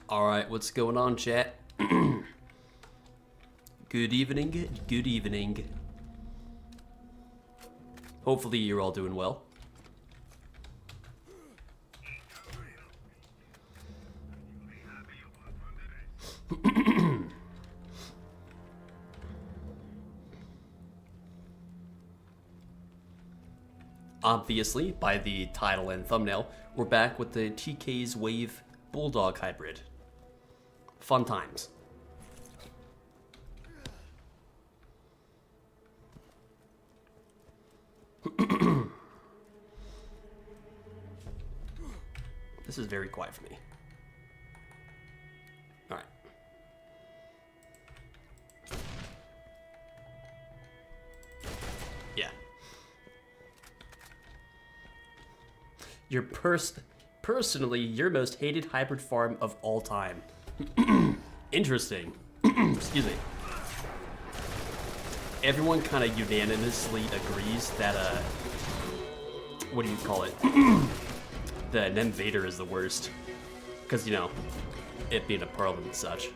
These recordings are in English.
Alright, what's going on, chat? Good evening, good evening. Hopefully you're all doing well. Obviously, by the title and thumbnail, we're back with the TKs Wave Bulldog Hybrid. Fun times. This is very quiet for me. Alright. Yeah. Personally, your most hated hybrid farm of all time. Interesting. Excuse me. Everyone kind of unanimously agrees that, what do you call it? The Nemvader is the worst. Because, you know, it being a pearl and such.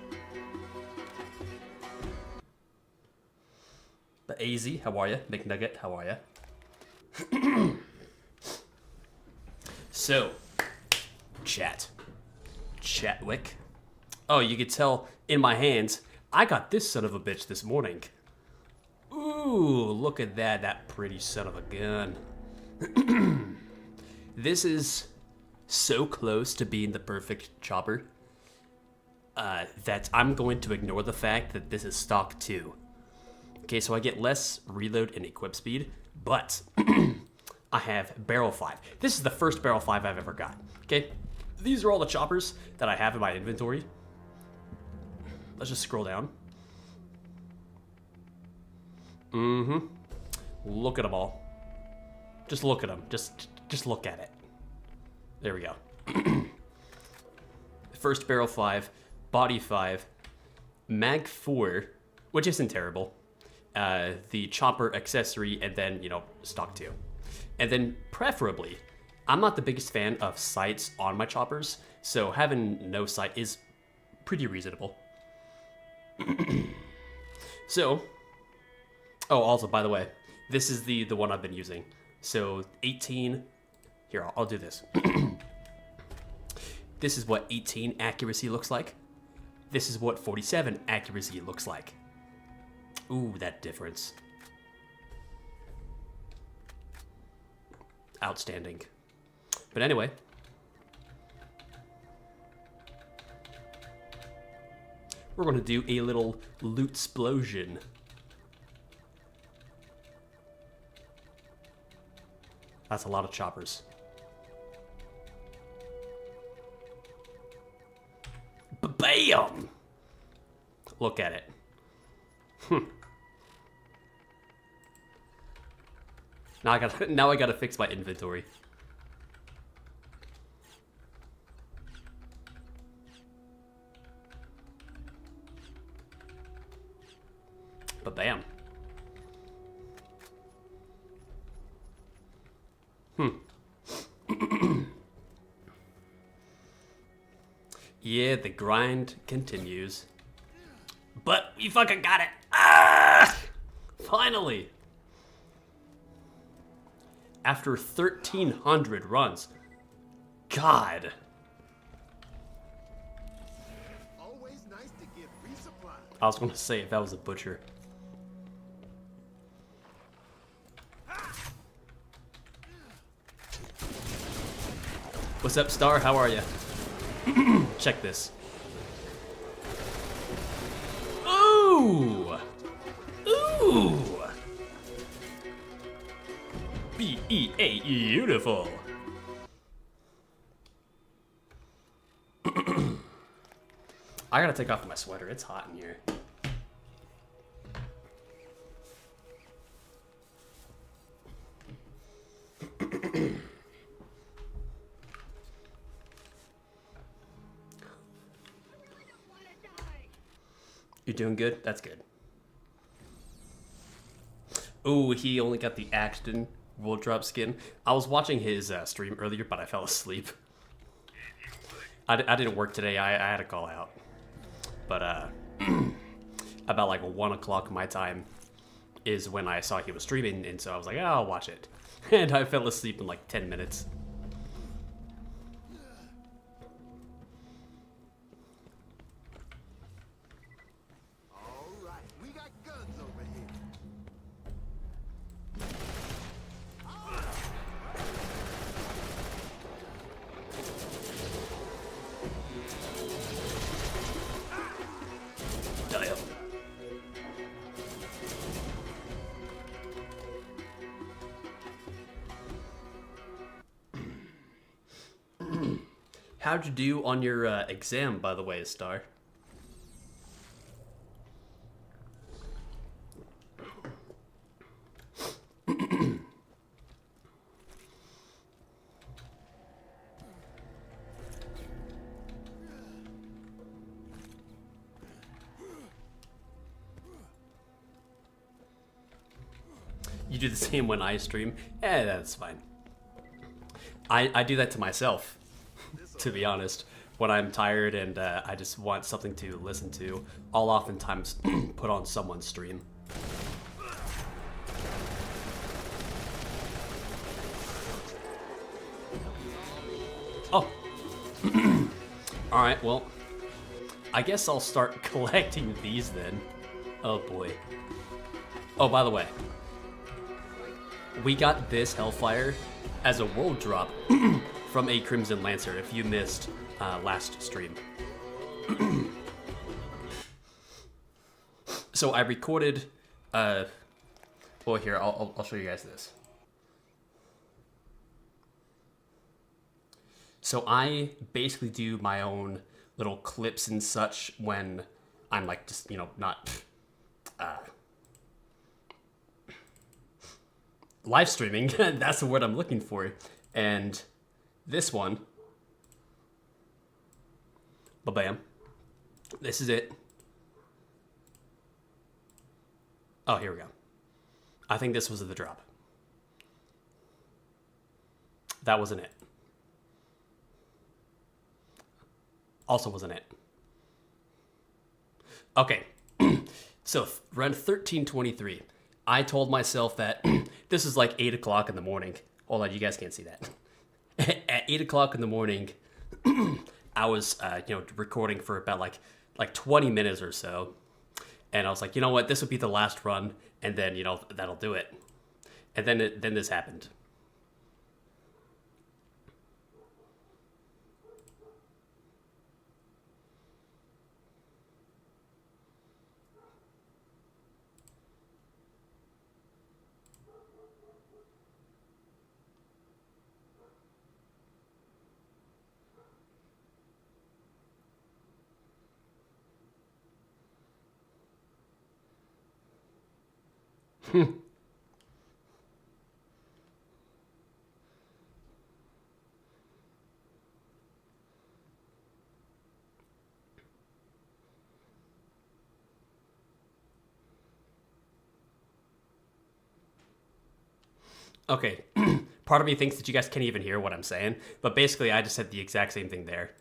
But AZ, how are ya? McNugget, how are ya? So, Chatwick. Oh, you could tell in my hands, I got this son of a bitch this morning. Ooh, look at that pretty son of a gun. This is so close to being the perfect chopper that I'm going to ignore the fact that this is stock 2. Okay, so I get less reload and equip speed, but I have barrel 5. This is the first barrel 5 I've ever got, okay? These are all the choppers that I have in my inventory. Let's just scroll down. Look at them all. Just look at them. Just look at it. There we go. First barrel 5, body 5, mag 4, which isn't terrible. The chopper accessory, and then, you know, stock 2. And then preferably, I'm not the biggest fan of sights on my choppers, so having no sight is pretty reasonable. So, oh, also, by the way, this is the one I've been using. So, 18, here, I'll do this. This is what 18 accuracy looks like. This is what 47 accuracy looks like. Ooh, that difference. Outstanding. But anyway. We're going to do a little loot explosion. That's a lot of choppers. Bam! Look at it. Now I gotta fix my inventory. But bam. Yeah, the grind continues. But we fucking got it! Ah! Finally! After 1,300 runs. God. Always nice to get resupply. I was gonna say, if that was a butcher. What's up, Star? How are you? Check this. Ooh! Ooh! B-E-A, beautiful. I gotta take off my sweater. It's hot in here. You doing good? That's good. Ooh, he only got the Axton World Drop skin. I was watching his stream earlier, but I fell asleep. I didn't work today. I had to call out. But about like 1 o'clock my time is when I saw he was streaming, and so I was like, oh, I'll watch it. And I fell asleep in like 10 minutes. All right, we got guns over here. Damn. How'd you do on your exam, by the way, Star? You do the same when I stream? That's fine. I do that to myself, to be honest. When I'm tired and I just want something to listen to, I'll oftentimes put on someone's stream. Oh. Alright, well, I guess I'll start collecting these then. Oh boy. Oh, by the way, we got this Hellfire as a world drop from a Crimson Lancer if you missed last stream. So I recorded, well here, I'll show you guys this. So I basically do my own little clips and such when I'm like just, you know, not live streaming. That's the word I'm looking for. And this one, ba-bam, this is it. Oh, here we go. I think this was the drop. That wasn't it. Also wasn't it. Okay, so around 13:23, I told myself that this is like 8 o'clock in the morning. Hold on, you guys can't see that. At 8 o'clock in the morning, I was, you know, recording for about like 20 minutes or so. And I was like, you know what, this would be the last run, and then, you know, that'll do it. And then this happened. Okay, part of me thinks that you guys can't even hear what I'm saying, but basically I just said the exact same thing there.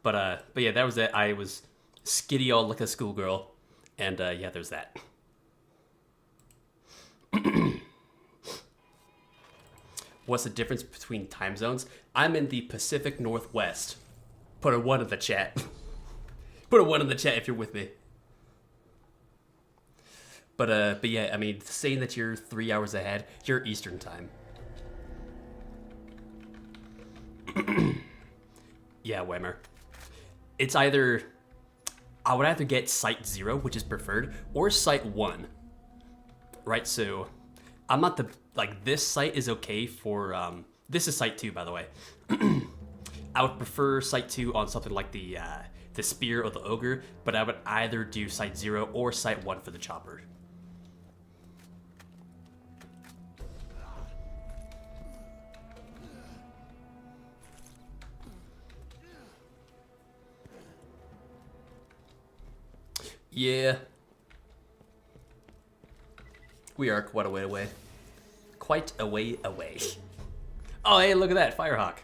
But yeah, that was it. I was skitty all like a schoolgirl, and yeah, there's that. What's the difference between time zones? I'm in the Pacific Northwest. Put a 1 in the chat. Put a 1 in the chat if you're with me. But yeah, I mean, saying that you're 3 hours ahead, you're Eastern time. Yeah, Whammer. It's either, I would either get Site 0, which is preferred, or Site 1. Right, so I'm not the, like, this site is okay for, this is Site 2, by the way. I would prefer Site 2 on something like the Spear or the Ogre, but I would either do Site 0 or Site 1 for the Chopper. Yeah. We are quite a way away. Quite a way away. Oh, hey, look at that, Firehawk.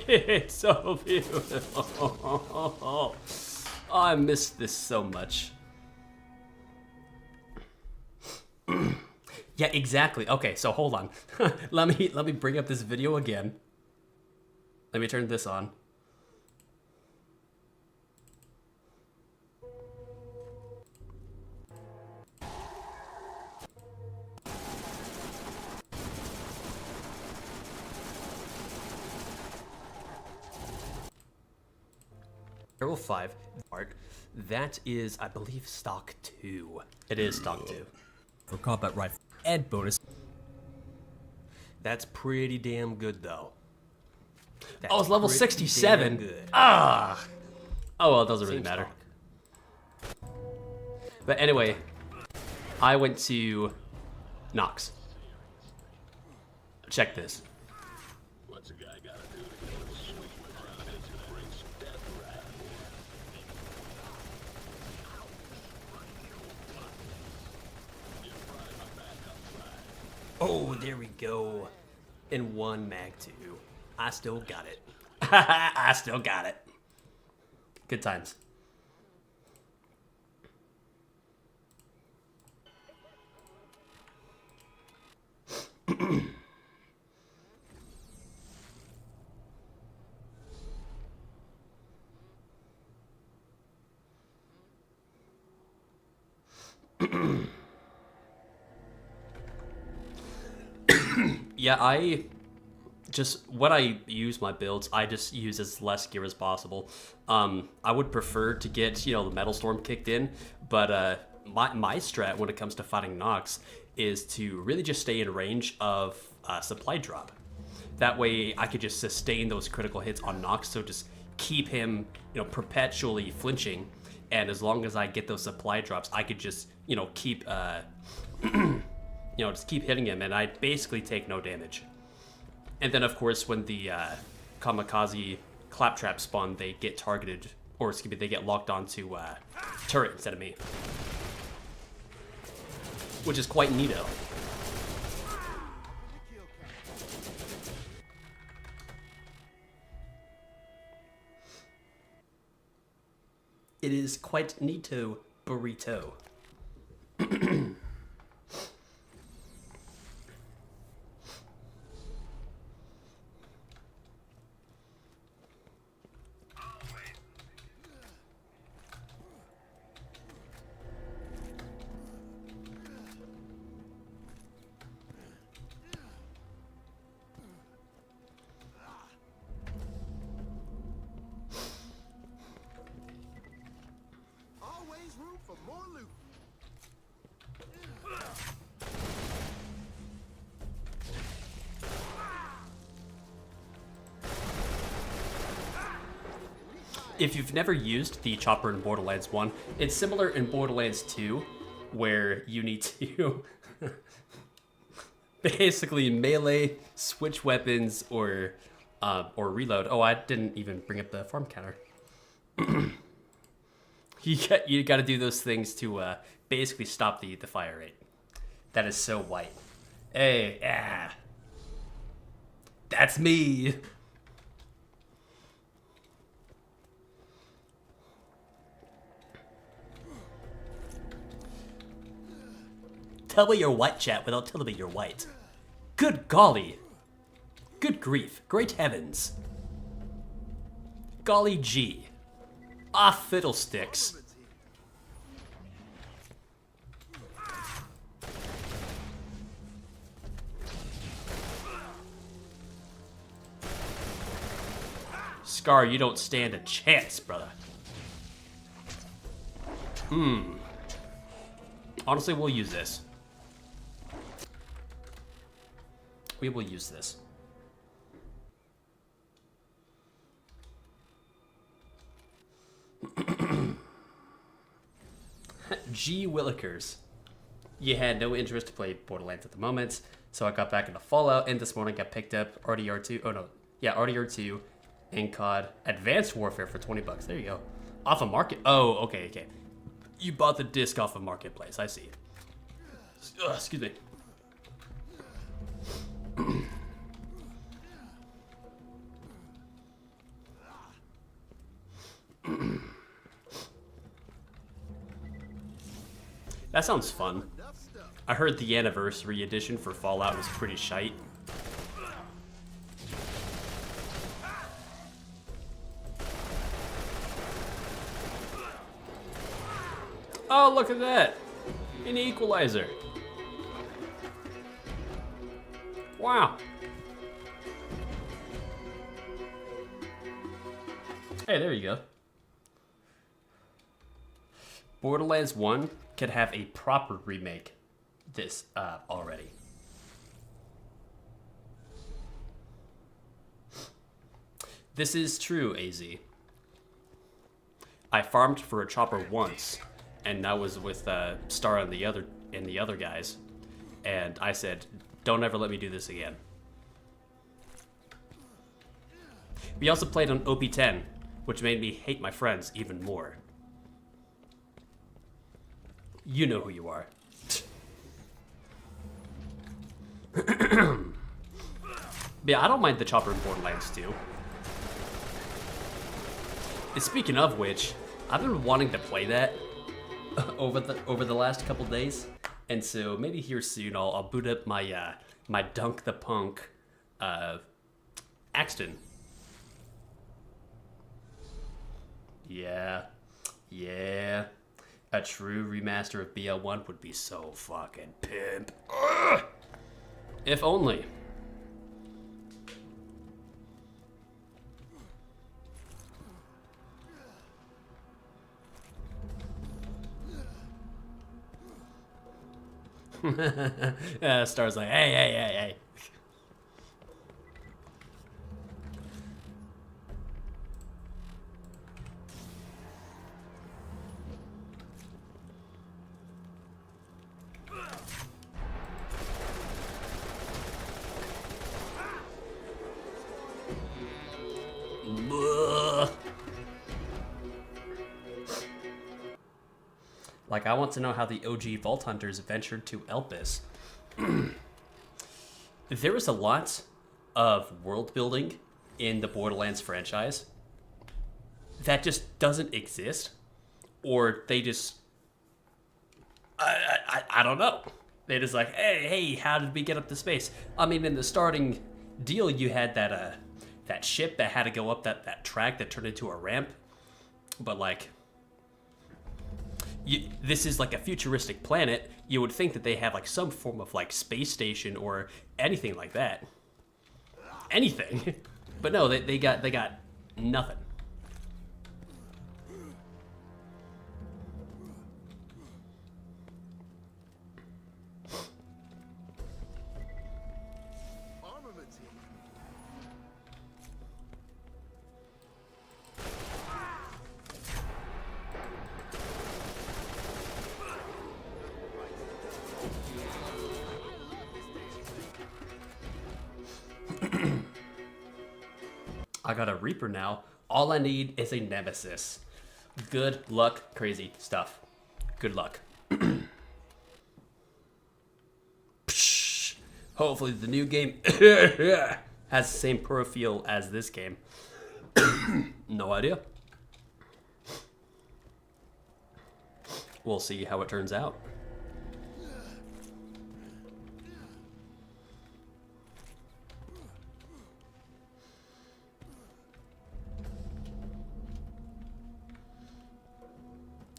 It's so beautiful. Oh, I miss this so much. Yeah, exactly. Okay, so hold on. let me bring up this video again. Let me turn this on. Arrow 5 art. That is, I believe, stock 2. It is stock 2. For combat rifle and bonus. That's pretty damn good, though. That's Oh, it's level pretty 67. damn good. Ah! Oh, well, it doesn't really Same matter. stock. But anyway, I went to Nox. Check this. What's a guy gotta do to get a little sweet with providence that brings death right? Oh, there we go. In one mag 2. I still got it. I still got it. Good times. Yeah, when I use my builds, I just use as less gear as possible. I would prefer to get, the Metal Storm kicked in, but my strat when it comes to fighting Nox is to really just stay in range of supply drop. That way I could just sustain those critical hits on Nox, so just keep him, perpetually flinching, and as long as I get those supply drops, I could just, keep just keep hitting him, and I basically take no damage. And then, of course, when the kamikaze claptrap spawn, they get targeted, or excuse me, they get locked onto turret instead of me, which is quite neato. It is quite neato, burrito. Always room for more loot. If you've never used the chopper in Borderlands 1, it's similar in Borderlands 2, where you need to basically melee, switch weapons, or reload. Oh, I didn't even bring up the farm counter. You got to do those things to basically stop the fire rate. That is so white. Hey, yeah, that's me. Tell me you're white, chat, without telling me you're white. Good golly. Good grief. Great heavens. Golly gee. Ah, fiddlesticks. Scar, you don't stand a chance, brother. Honestly, we'll use this. We will use this. G. Willikers. You had no interest to play Borderlands at the moment, so I got back into Fallout, and this morning I picked up RDR2. Oh no, yeah, RDR2 and COD Advanced Warfare for 20 bucks. There you go. Off of Market. Oh, okay. You bought the disc off of Marketplace. I see. Ugh, excuse me. That sounds fun. I heard the anniversary edition for Fallout was pretty shite. Oh, look at that! An equalizer. Wow. Hey, there you go. Borderlands 1 could have a proper remake this already. This is true, AZ. I farmed for a chopper once, and that was with Star and the other guys, and I said, "Don't ever let me do this again." We also played on OP10, which made me hate my friends even more. You know who you are. Yeah, I don't mind the chopper in Borderlands 2. And speaking of which, I've been wanting to play that over the last couple days, and so maybe here soon I'll boot up my my Dunk the Punk Axton. Yeah. A true remaster of BL1 would be so fucking pimp. Ugh! If only. Star's like, hey. Like, I want to know how the OG Vault Hunters ventured to Elpis. There was a lot of world building in the Borderlands franchise that just doesn't exist, or they just... I don't know. They just like, hey, how did we get up to space? I mean, in the starting deal, you had that ship that had to go up that track that turned into a ramp, but like... this is like a futuristic planet. You would think that they have like some form of like space station or anything like that. Anything. But no, they got nothing. I got a Reaper now. All I need is a Nemesis. Good luck, crazy stuff. Good luck. Hopefully the new game has the same profile as this game. No idea. We'll see how it turns out.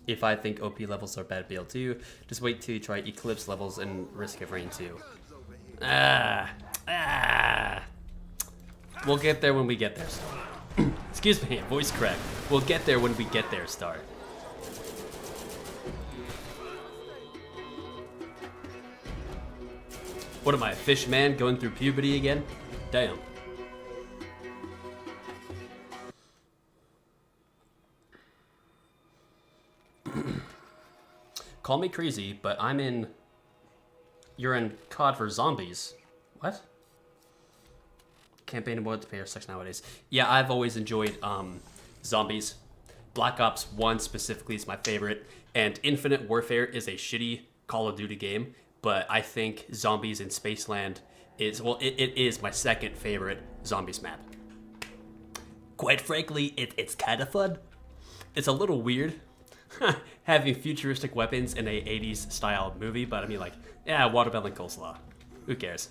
If I think OP levels are bad BL2, just wait till you try Eclipse levels and Risk of Rain 2. We'll get there when we get there, Star. Excuse me, voice crack. We'll get there when we get there, Star. What am I, a fish man going through puberty again? Damn. Call me crazy, but you're in COD for zombies. What? Campaign and multiplayer sucks nowadays. Yeah, I've always enjoyed zombies. Black Ops 1 specifically is my favorite, and Infinite Warfare is a shitty Call of Duty game, but I think Zombies in Spaceland it is my second favorite zombies map. Quite frankly, it's kind of fun. It's a little weird having futuristic weapons in a 80s style movie, but I mean, like, yeah, watermelon coleslaw. Who cares?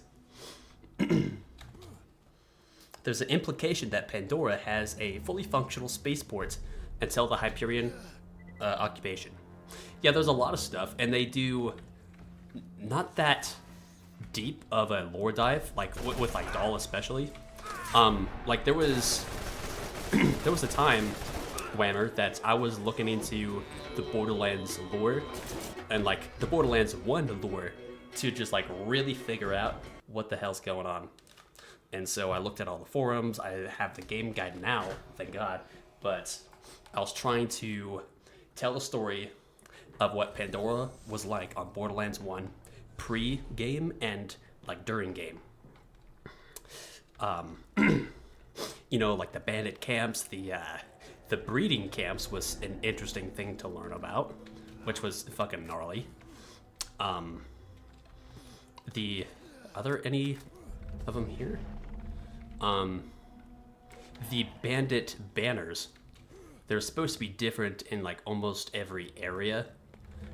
There's an implication that Pandora has a fully functional spaceport until the Hyperion occupation. Yeah, there's a lot of stuff, and they do not that deep of a lore dive, like with like Doll especially. Like there was a time, Whammer, that I was looking into the Borderlands lore and like the Borderlands 1 lore to just like really figure out what the hell's going on. And so I looked at all the forums. I have the game guide now, thank God. But I was trying to tell the story of what Pandora was like on Borderlands 1 pre-game and like during game. You know, like the bandit camps, the breeding camps was an interesting thing to learn about, which was fucking gnarly. Are there any of them here? The bandit banners, they're supposed to be different in like almost every area.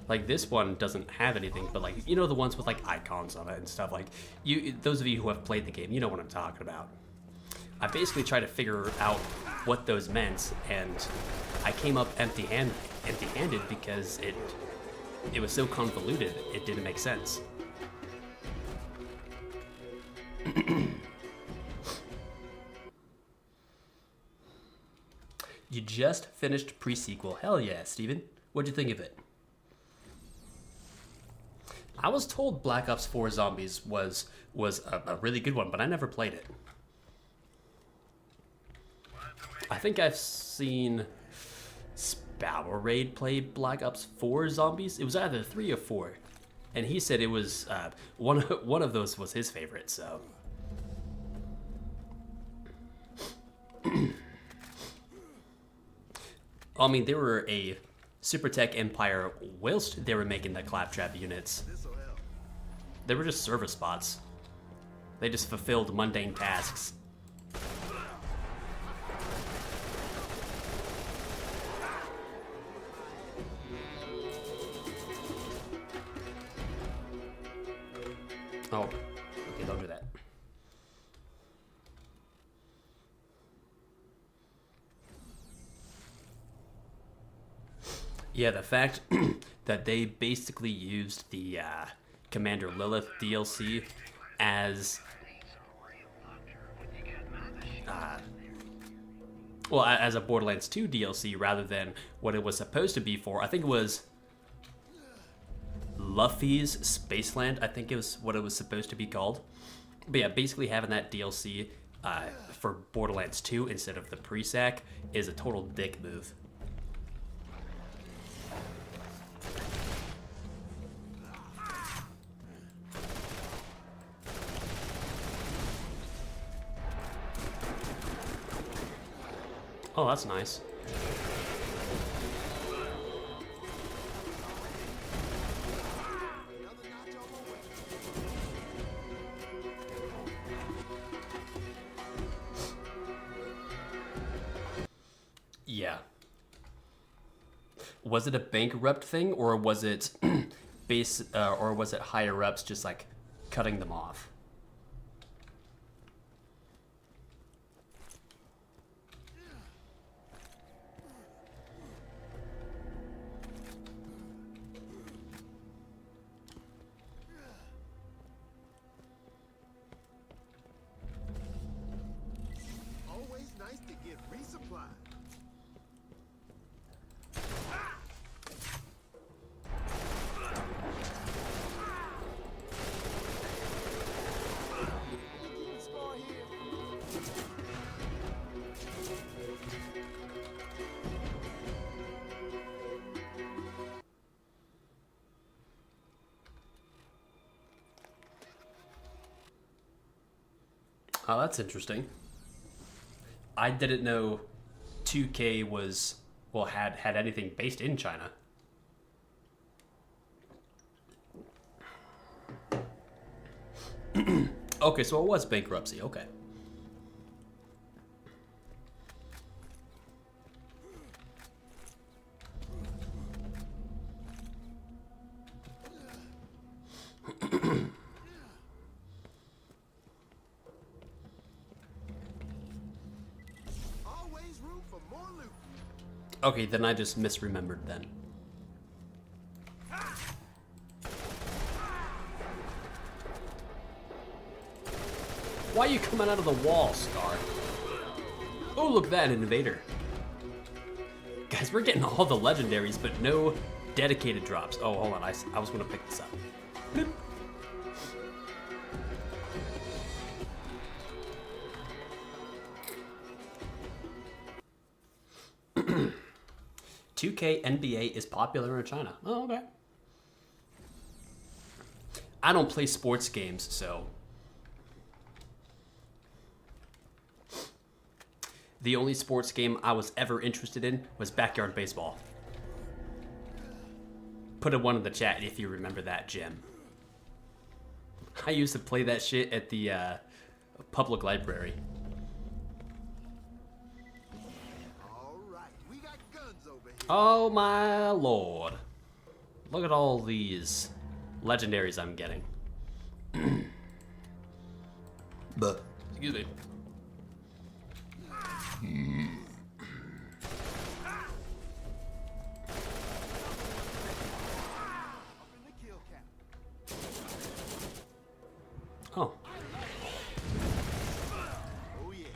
Like this one doesn't have anything, but like, you know, the ones with like icons on it and stuff, like those of you who have played the game, you know what I'm talking about. I basically tried to figure out what those meant, and I came up empty-handed because it was so convoluted, it didn't make sense. You just finished pre-sequel. Hell yeah, Steven. What'd you think of it? I was told Black Ops 4 Zombies was a really good one, but I never played it. I think I've seen Spowerade play Black Ops 4 Zombies. It was either 3 or 4. And he said it was, one of those was his favorite, so... I mean, they were a super tech empire whilst they were making the claptrap units. They were just service bots. They just fulfilled mundane tasks. Oh, okay, don't do that. Yeah, the fact that they basically used the Commander Lilith DLC as well, as a Borderlands 2 DLC rather than what it was supposed to be for. I think it was Luffy's Spaceland, I think it was what it was supposed to be called. But yeah, basically having that DLC for Borderlands 2 instead of the pre-sac is a total dick move. Oh, that's nice. Yeah. Was it a bankrupt thing, or was it or was it higher ups just like cutting them off? Always nice to get resupplied. Oh, that's interesting. I didn't know 2K was, well, had anything based in China. Okay, so it was bankruptcy. Okay. Always room for more loot. Okay, then I just misremembered then. Why are you coming out of the wall, Scar? Oh, look at that, an invader. Guys, we're getting all the legendaries, but no dedicated drops. Oh, hold on, I was gonna pick this up. Bloop. 2K NBA is popular in China. Oh, okay. I don't play sports games, so... The only sports game I was ever interested in was backyard baseball. Put a 1 in the chat if you remember that, Jim. I used to play that shit at the public library. All right, we got guns over here. Oh my lord. Look at all these legendaries I'm getting. But excuse me. Up in the kill count. Oh. Oh yeah.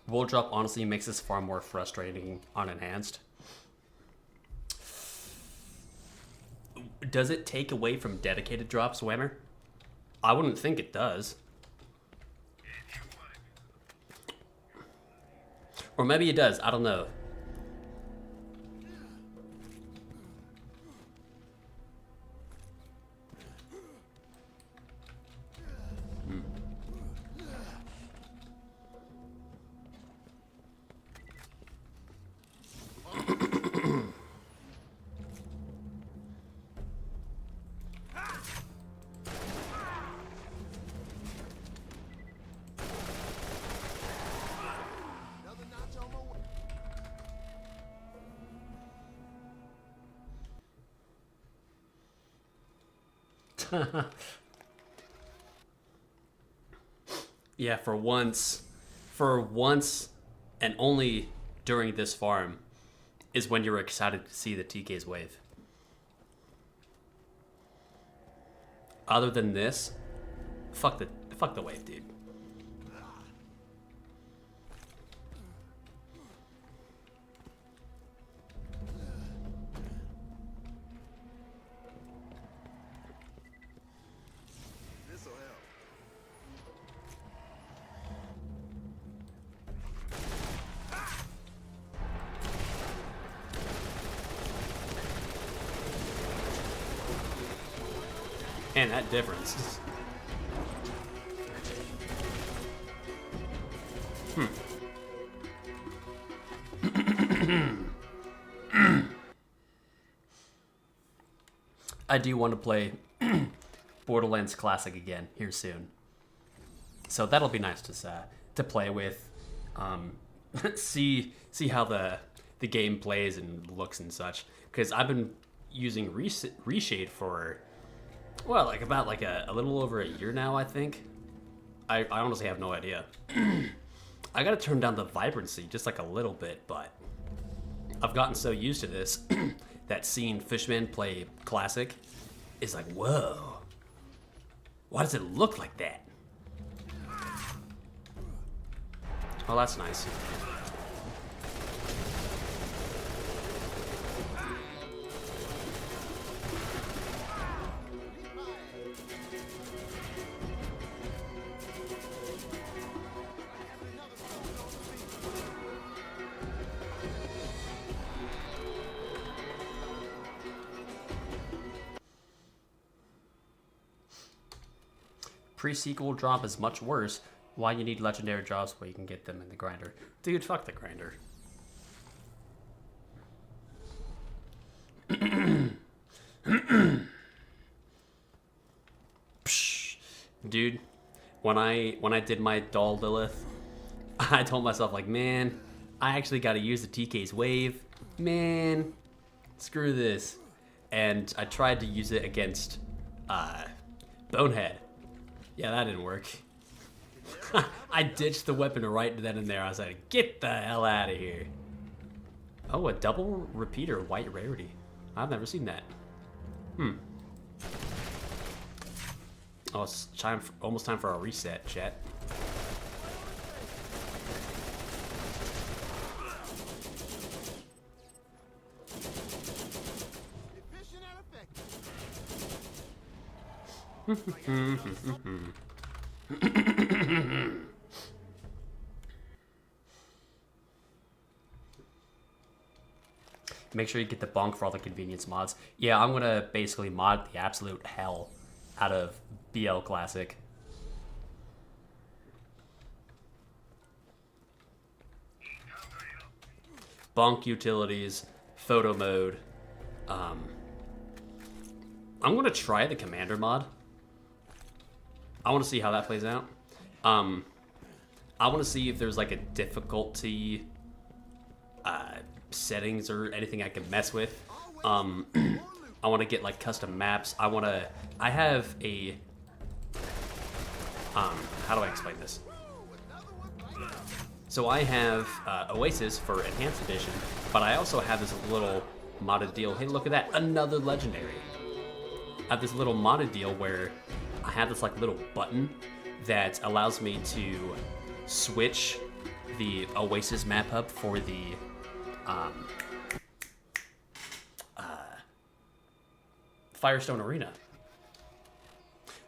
Wool drop honestly makes this far more frustrating unenhanced. Does it take away from dedicated drops, Whammer? I wouldn't think it does. Or maybe it does, I don't know. Another notch on my way. Yeah, for once, and only during this farm, is when you're excited to see the TKs wave. Other than this, fuck the wave, dude. This'll help. And that difference. I do want to play Borderlands Classic again here soon, so that'll be nice to play with, see how the game plays and looks and such. Because I've been using Reshade for about a little over a year now, I think. I honestly have no idea. I gotta turn down the vibrancy just like a little bit, but I've gotten so used to this that seeing Fishman play Classic is like, whoa. Why does it look like that? Well, that's nice. Pre-sequel drop is much worse. Why you need legendary drops where you can get them in the grinder? Dude, fuck the grinder. Dude, when I did my doll Lilith, I told myself like, man, I actually got to use the TKs Wave. Man, screw this. And I tried to use it against Bonehead. Yeah, that didn't work. I ditched the weapon right then and there. I was like, get the hell out of here. Oh, a double repeater white rarity. I've never seen that. Oh, it's almost time for a reset, chat. Efficient and effective. Make sure you get the bonk for all the convenience mods. Yeah, I'm gonna basically mod the absolute hell out of BL Classic. Bonk utilities, photo mode. I'm gonna try the commander mod. I want to see how that plays out. I want to see if there's like a difficulty settings or anything I can mess with. I want to get like custom maps. I have a how do I explain this? So I have Oasis for Enhanced Edition, but I also have this little modded deal. Hey, look at that, another legendary. I have this little modded deal where I have this like little button that allows me to switch the Oasis map up for the Firestone Arena.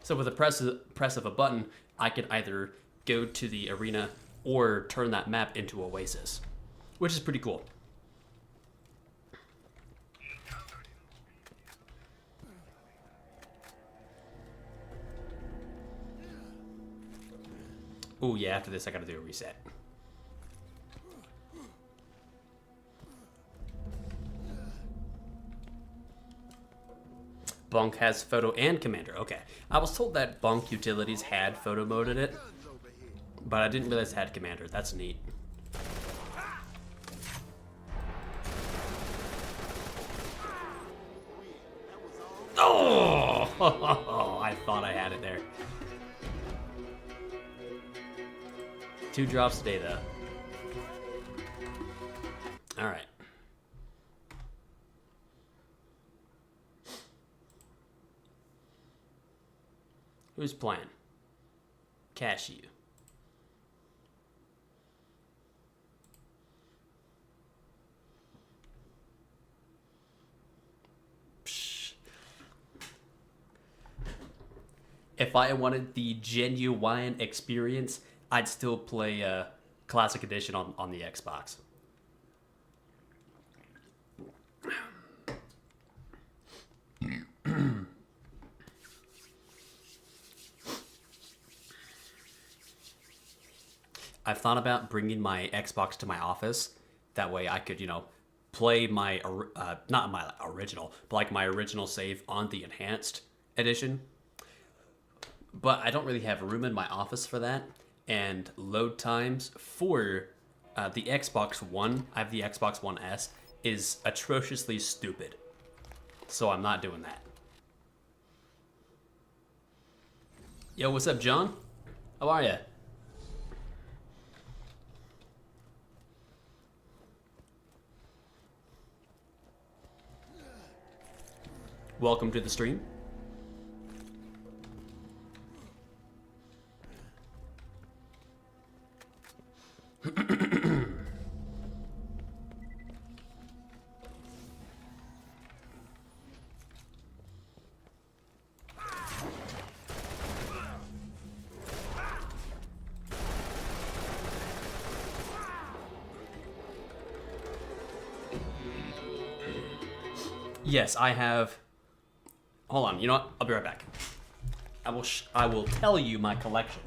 So with the press of a button, I could either go to the arena or turn that map into Oasis, which is pretty cool. Oh yeah, after this I gotta do a reset. Bonk has photo and commander. Okay. I was told that Bonk utilities had photo mode in it, but I didn't realize it had commander. That's neat. Oh! I thought I had it there. 2 drops today, though. Alright. Who's playing? Cashew. Psh. If I wanted the genuine experience, I'd still play Classic Edition on the Xbox. I've thought about bringing my Xbox to my office. That way I could, play my, not my original, but like my original save on the Enhanced Edition. But I don't really have room in my office for that. And load times for the Xbox One, I have the Xbox One S, is atrociously stupid. So I'm not doing that. Yo, what's up, John? How are ya? Welcome to the stream. Yes, I have. Hold on, you know what? I'll be right back. I will tell you my collection.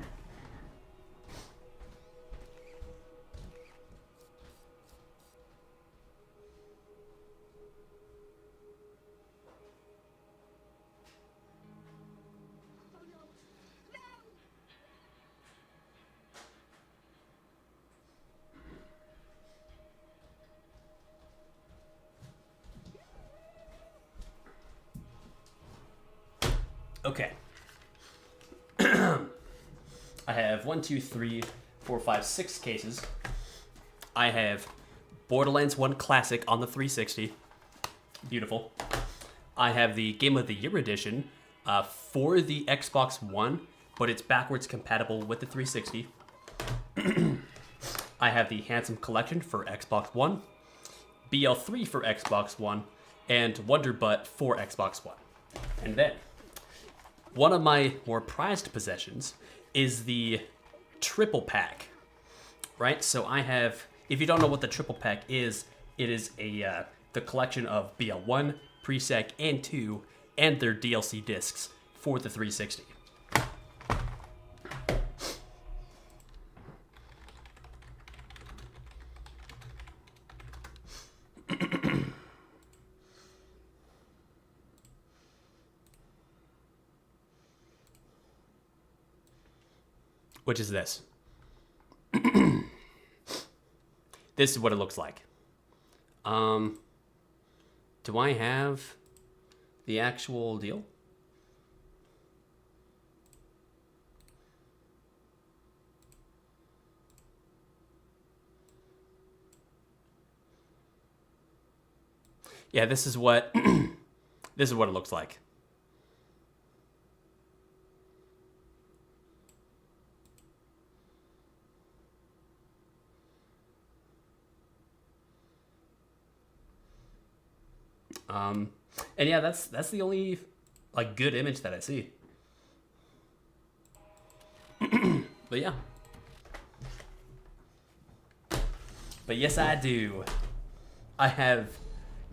Okay. I have 1, 2, 3, 4, 5, 6 cases. I have Borderlands 1 Classic on the 360. Beautiful. I have the Game of the Year edition for the Xbox One, but it's backwards compatible with the 360. I have the Handsome Collection for Xbox One, BL3 for Xbox One, and Wonder Butt for Xbox One. And then, one of my more prized possessions is the triple pack, right? So I have, if you don't know what the triple pack is, it is the collection of BL1, Presec, and 2, and their DLC discs for the 360. Which is this. This is what it looks like. Do I have the actual deal? Yeah, this is what this is what it looks like. And yeah, that's the only like good image that I see. But yeah. But yes, I do. I have,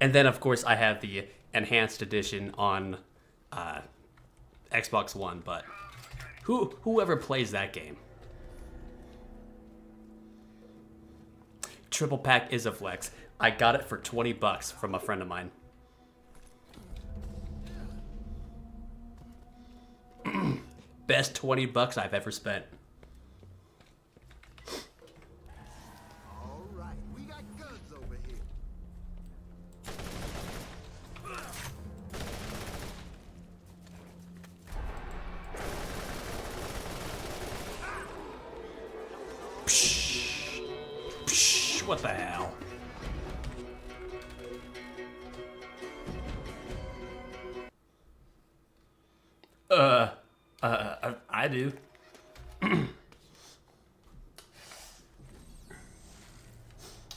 and then of course I have the enhanced edition on Xbox One. But whoever plays that game? Triple pack is a flex. I got it for $20 from a friend of mine. Best $20 I've ever spent. All right, we got guns over here. Psh, what the hell? I do.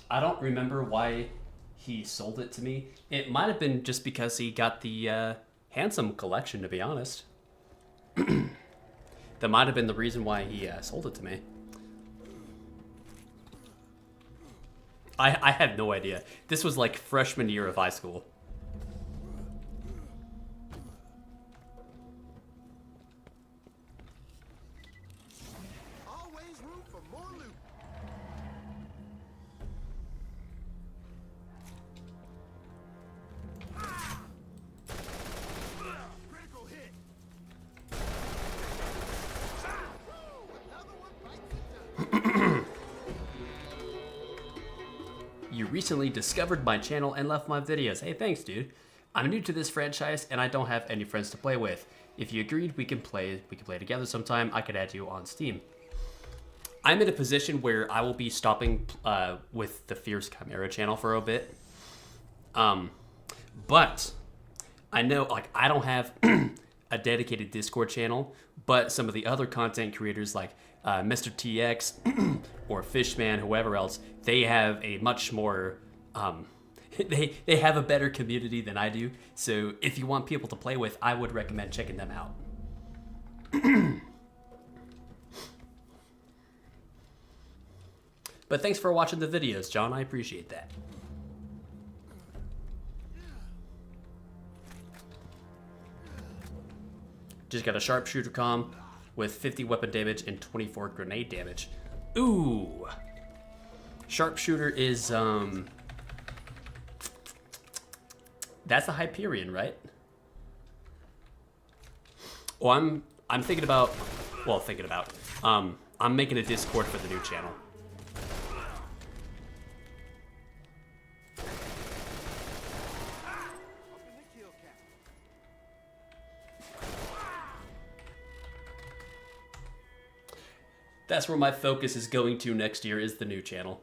I don't remember why he sold it to me. It might have been just because he got the Handsome Collection, to be honest. That might have been the reason why he sold it to me. I have no idea. This was like freshman year of high school. Always room for more loot. Critical hit. Another one bites the dust. You recently discovered my channel and left my videos. Hey, thanks, dude. I'm new to this franchise and I don't have any friends to play with. If you agreed, we can play together sometime. I could add you on Steam. I'm in a position where I will be stopping with the Fierce Chimera channel for a bit. But I know, like, I don't have a dedicated Discord channel, but some of the other content creators like Mr. TX or Fishman, whoever else, they have a much more, they have a better community than I do. So if you want people to play with, I would recommend checking them out. But thanks for watching the videos, John. I appreciate that. Just got a sharpshooter comm with 50 weapon damage and 24 grenade damage. Ooh. Sharpshooter is, that's the Hyperion, right? Oh, I'm thinking about, I'm making a Discord for the new channel. Up in the kill That's where my focus is going to next year, is the new channel.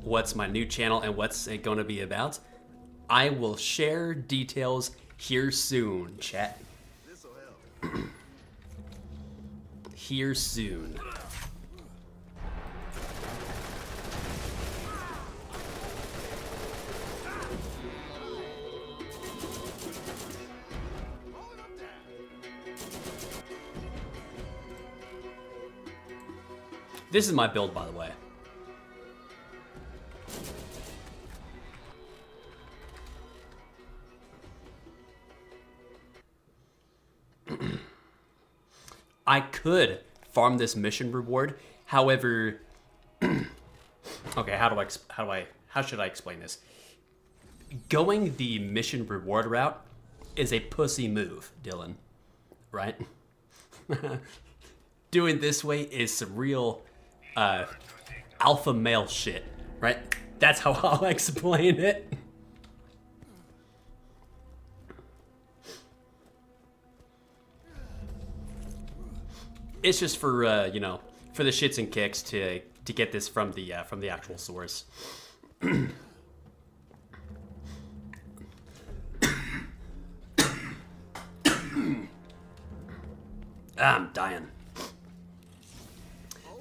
What's my new channel and what's it going to be about? I will share details here soon, chat. This'll help. Here soon. This is my build, by the way. I could farm this mission reward, however, okay, how should I explain this? Going the mission reward route is a pussy move, Dylan, right? Doing this way is some real alpha male shit, right? That's how I'll explain it. It's just for you know, for the shits and kicks to get this from the actual source. I'm dying.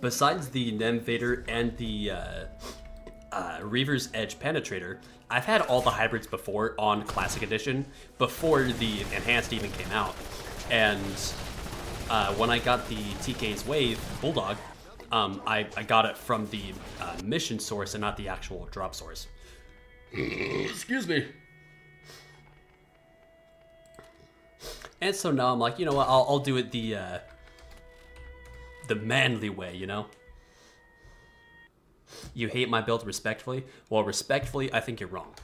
Besides the Nemvader and the Reaver's Edge Penetrator, I've had all the hybrids before on Classic Edition, before the Enhanced even came out. And when I got the TKs Wave Bulldog, I got it from the mission source and not the actual drop source. Excuse me. And so now I'm like, you know what, I'll do it the manly way, you know? You hate my build respectfully? Well, respectfully, I think you're wrong,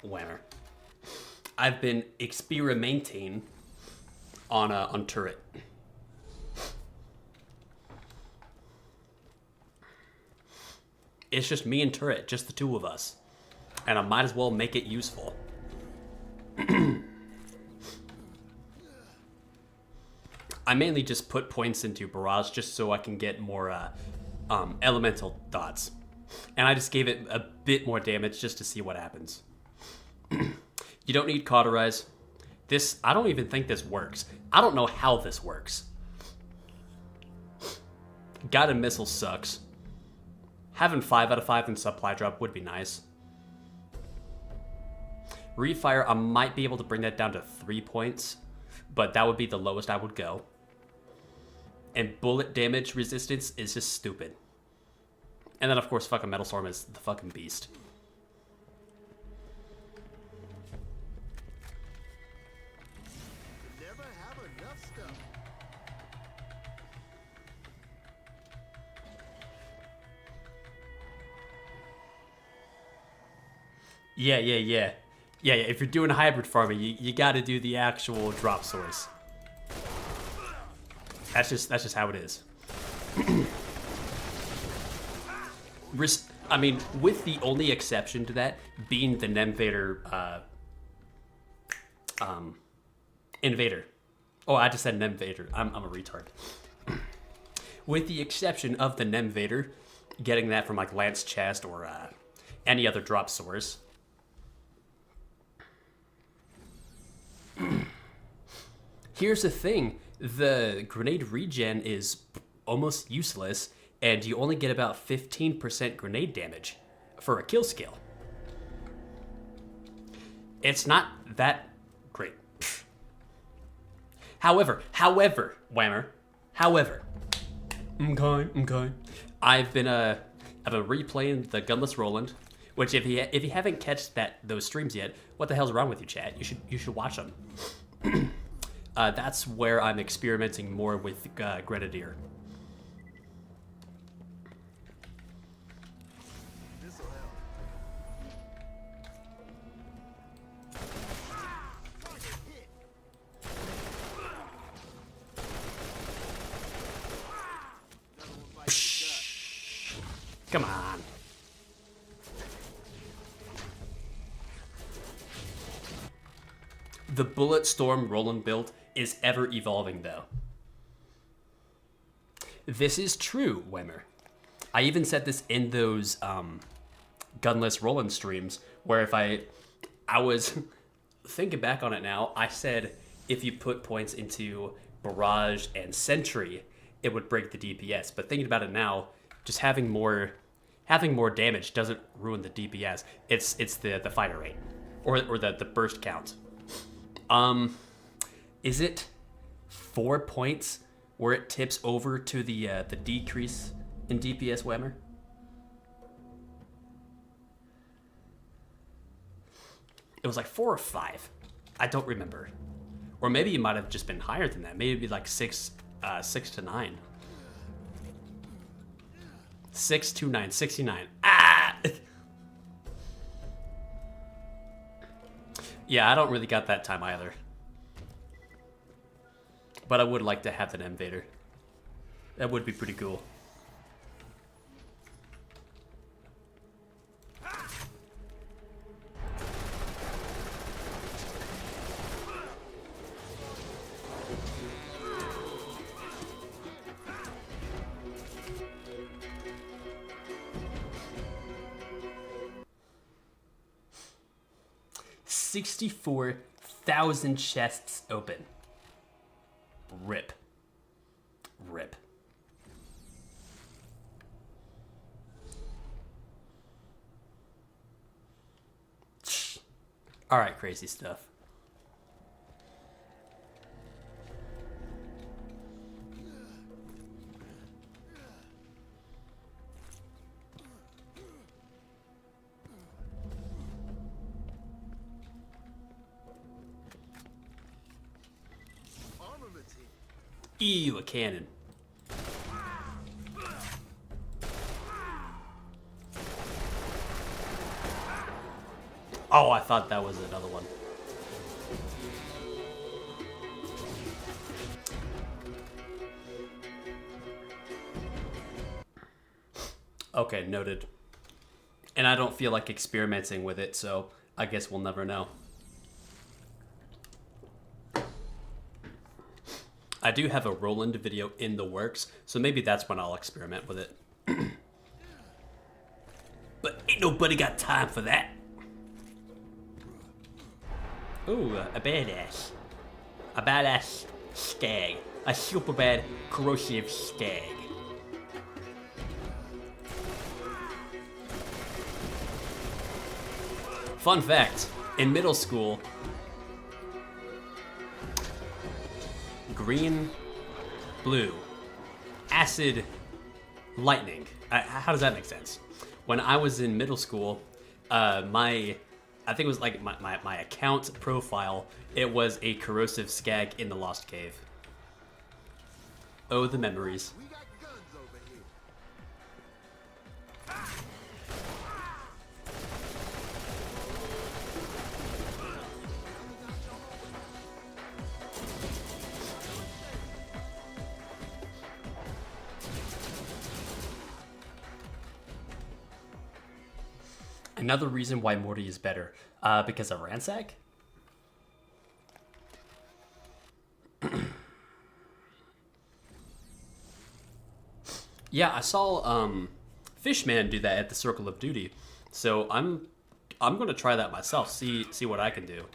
Wanner. I've been experimenting on turret. It's just me and turret, just the two of us. And I might as well make it useful. I mainly just put points into Barrage just so I can get more elemental dots. And I just gave it a bit more damage just to see what happens. You don't need Cauterize. This, I don't even think this works. I don't know how this works. Guided Missile sucks. Having 5 out of 5 in supply drop would be nice. Refire, I might be able to bring that down to 3 points, but that would be the lowest I would go. And bullet damage resistance is just stupid. And then, of course, fucking Metal Storm is the fucking beast. Never have enough stuff. Yeah. If you're doing hybrid farming, you got to do the actual drop source. That's just how it is. I mean, with the only exception to that being the Nemvader Invader. Oh, I just said Nemvader. I'm a retard. With the exception of the Nemvader, getting that from like Lance Chest or any other drop source. Here's the thing, the grenade regen is almost useless, and you only get about 15% grenade damage for a kill scale. It's not that great. However, Whammer, okay. I've been replaying the Gunless Roland, which if you haven't catched those streams yet, what the hell's wrong with you, chat? You should watch them. That's where I'm experimenting more with Grenadier. This'll help. Come on. The Bullet Storm Roland build is ever evolving, though. This is true, Wemmer. I even said this in those gunless Roland streams, where if I was thinking back on it now, I said if you put points into Barrage and Sentry, it would break the DPS. But thinking about it now, just having more damage doesn't ruin the DPS. It's the fighter rate or the burst count. Is it 4 points where it tips over to the decrease in DPS, Wemmer? It was like 4 or 5. I don't remember. Or maybe it might have just been higher than that. Maybe it'd be like 6 to 9. 6 to 9, 69. Ah! Yeah, I don't really got that time either. But I would like to have an Invader. That would be pretty cool. $64,000 chests open. Rip. Rip. All right, crazy stuff. Ew, a cannon. Oh, I thought that was another one. Okay, noted. And I don't feel like experimenting with it, so I guess we'll never know. I do have a Roland video in the works, so maybe that's when I'll experiment with it. But ain't nobody got time for that. Ooh, a badass. A badass stag. A super bad corrosive stag. Fun fact, in middle school, green, blue, acid, lightning. How does that make sense? When I was in middle school, I think it was like my account profile, it was a corrosive skag in the Lost Cave. Oh, the memories. We got guns over here. Another reason why Morty is better, because of Ransack? Yeah, I saw Fishman do that at the Circle of Duty, so I'm gonna try that myself. See what I can do.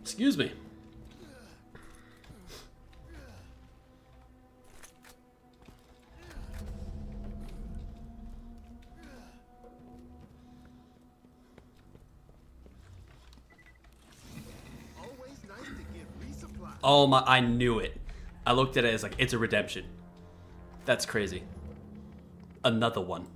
Excuse me. Always nice to get resupply. Oh my! I knew it. I looked at it as like it's a redemption. That's crazy. Another one.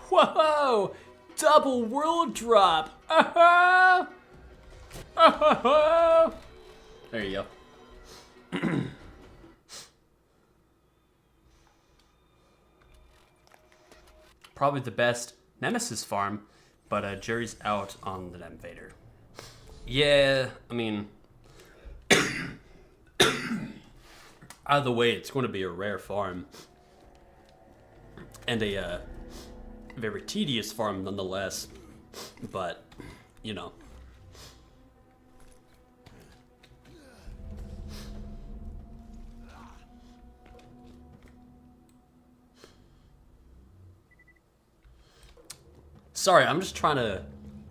Whoa! Double world drop! There you go. probably the best Nemesis farm, but jury's out on the Invader. Yeah, I mean, either way, it's going to be a rare farm. And a very tedious farm nonetheless. But, you know. Sorry, I'm just trying to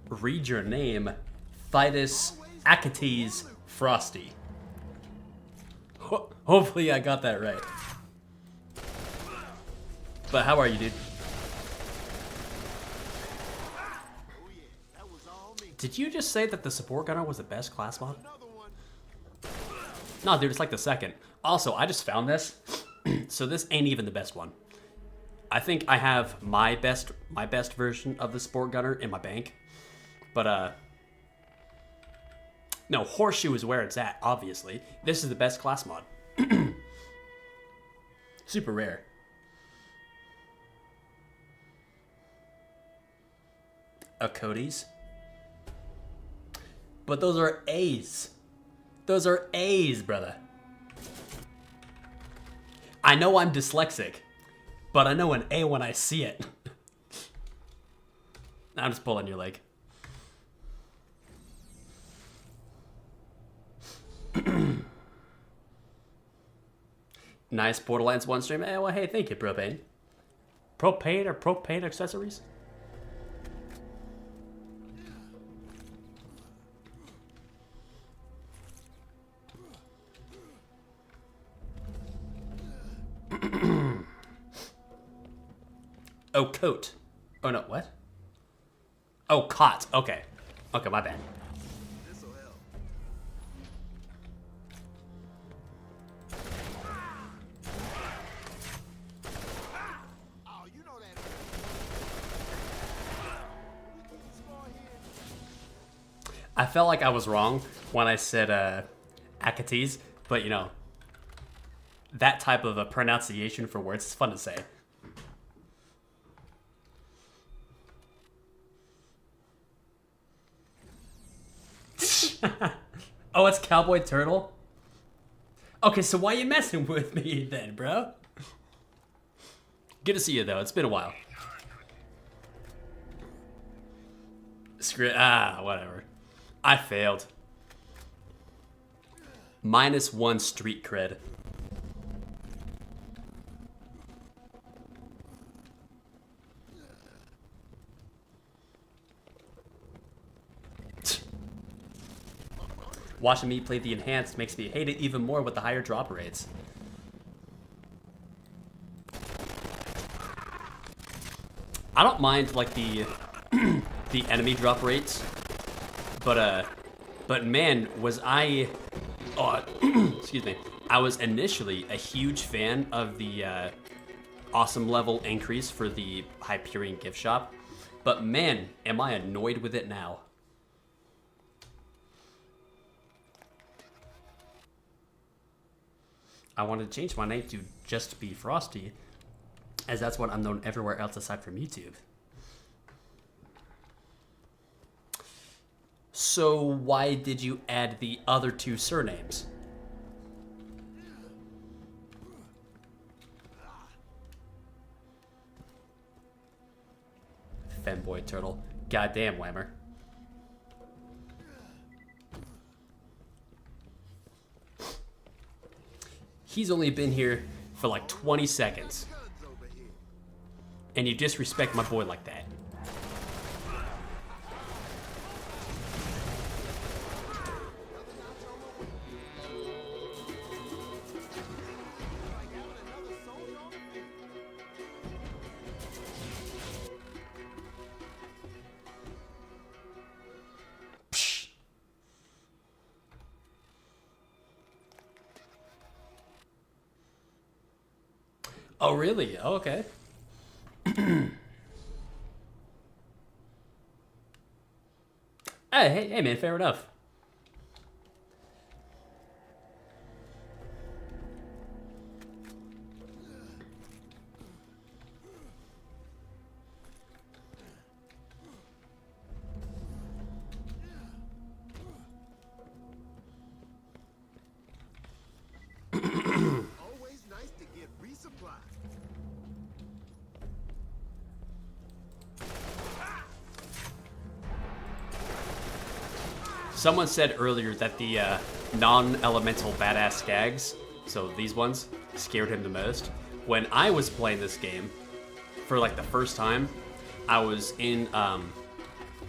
read your name. Titus Achates Frosty. Hopefully I got that right. But how are you, dude? Did you just say that the support gunner was the best class mod? No, dude, it's like the second. Also, I just found this. So this ain't even the best one. I think I have my best version of the support gunner in my bank. But no, Horseshoe is where it's at, obviously. This is the best class mod. Super rare. A Cody's. But those are A's. Those are A's, brother. I know I'm dyslexic, but I know an A when I see it. I'm just pulling your leg. Nice Borderlands 1 stream. Eh, well, hey, thank you, Propane. Propane or propane accessories? Oh, coat. Oh, no, what? Oh, cot. Okay. Okay, my bad. This'll help. Oh, you know that. I felt like I was wrong when I said Achates, but you know, that type of a pronunciation for words is fun to say. Oh, it's Cowboy Turtle? Okay, so why you messing with me then, bro? Good to see you, though. It's been a while. Screw it. Whatever. I failed. -1 street cred. Watching me play the enhanced makes me hate it even more with the higher drop rates. I don't mind like the the enemy drop rates, but man, was I excuse me. I was initially a huge fan of the awesome level increase for the Hyperion gift shop, but man, am I annoyed with it now. I wanted to change my name to just be Frosty, as that's what I'm known everywhere else aside from YouTube. So why did you add the other 2 surnames? Femboy Turtle. Goddamn, Whammer. He's only been here for like 20 seconds. And you disrespect my boy like that. Psh. Oh, really? Oh, okay. Hey, man, fair enough. Someone said earlier that the non-elemental badass skags, so these ones, scared him the most. When I was playing this game, for like the first time, I was in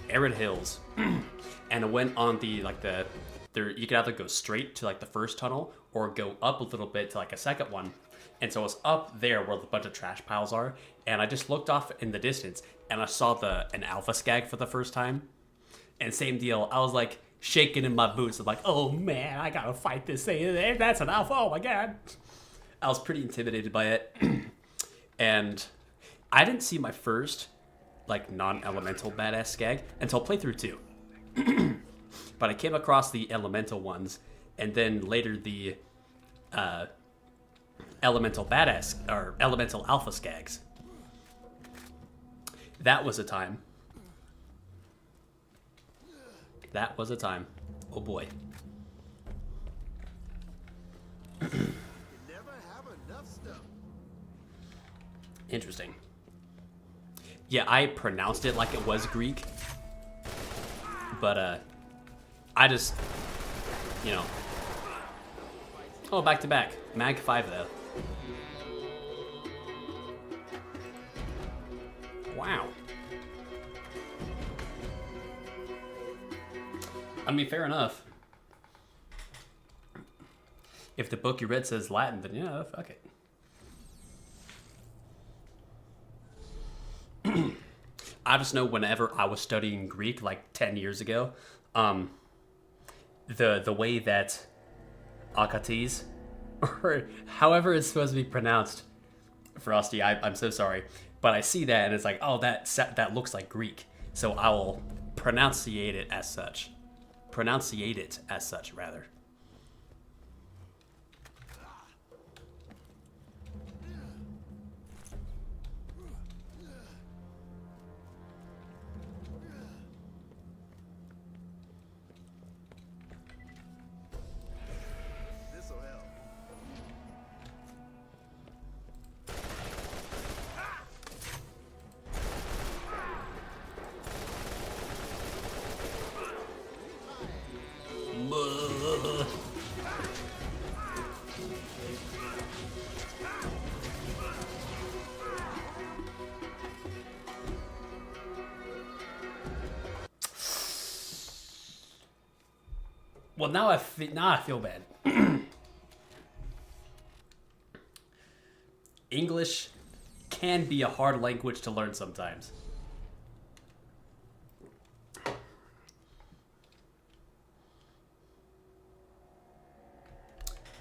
Arid Hills, and I went on the you could either go straight to like the first tunnel or go up a little bit to like a second one. And so I was up there where a bunch of trash piles are, and I just looked off in the distance and I saw an alpha skag for the first time. And same deal, I was like shaking in my boots. I'm like, oh man, I gotta fight this thing. That's an alpha, oh my god. I was pretty intimidated by it. And I didn't see my first like non-elemental badass skag until playthrough 2. But I came across the elemental ones, and then later the elemental badass or elemental alpha skags. That was a time. That was a time. Oh boy. You never have enough stuff. Interesting. Yeah, I pronounced it like it was Greek. But I just, you know. Oh, back to back. Mag 5 though. Wow. I mean, fair enough. If the book you read says Latin, then yeah, fuck it. I just know whenever I was studying Greek like 10 years ago, the way that Akates, or however it's supposed to be pronounced, Frosty, I'm so sorry, but I see that and it's like, oh, that looks like Greek, so I will pronunciate it as such. Pronunciate it as such, rather. This'll help. Well, now I feel bad. English can be a hard language to learn sometimes.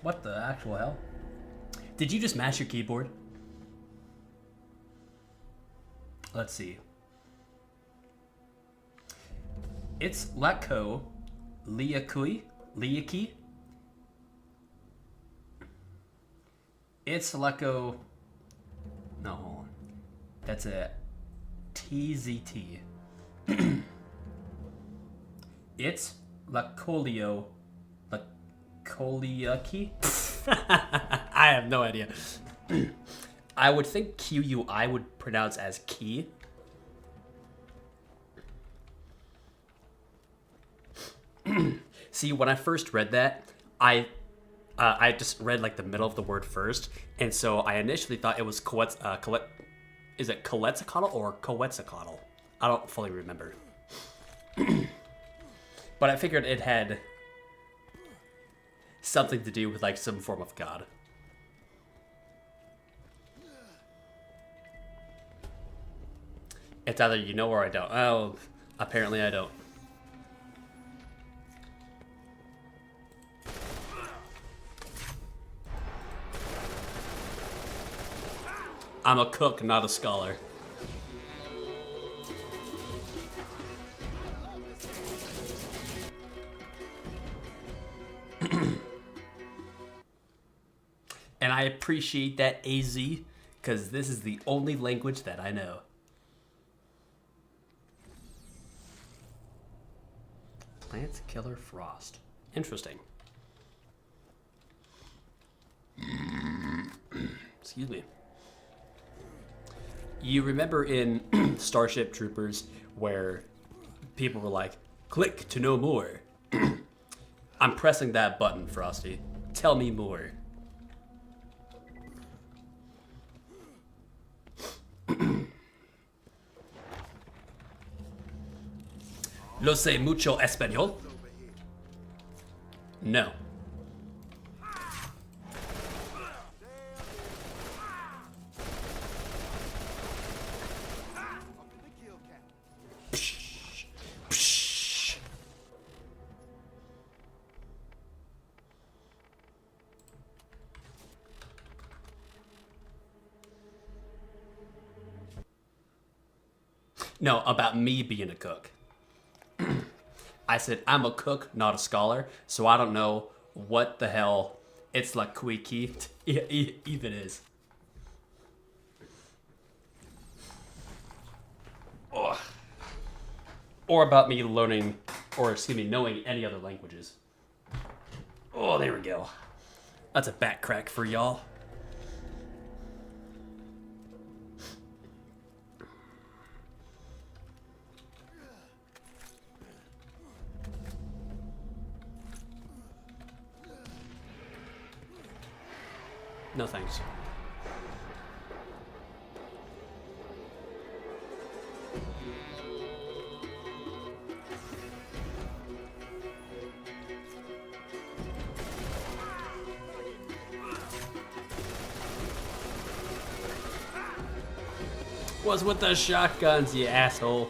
What the actual hell? Did you just mash your keyboard? Let's see. It's Lako Liakui. It's Lako. No, hold on. That's a TZT. It's Lakolio. Lakoliaki? I have no idea. I would think QUI would pronounce as key. See, when I first read that, I just read like the middle of the word first, and so I initially thought it was is it Coetzalcoatl or Coetzalcoatl? I don't fully remember. But I figured it had something to do with like some form of god. It's either you know or I don't. Oh, apparently I don't. I'm a cook, not a scholar. And I appreciate that, AZ, because this is the only language that I know. Plant Killer Frost. Interesting. Excuse me. You remember in Starship Troopers where people were like, click to know more. I'm pressing that button, Frosty. Tell me more. ¿Lo sé mucho español? No. No, about me being a cook. I said, I'm a cook, not a scholar, so I don't know what the hell it's like quickie even is. Ugh. Or about me learning, or excuse me, knowing any other languages. Oh, there we go. That's a back crack for y'all. No thanks. What's with the shotguns, you asshole?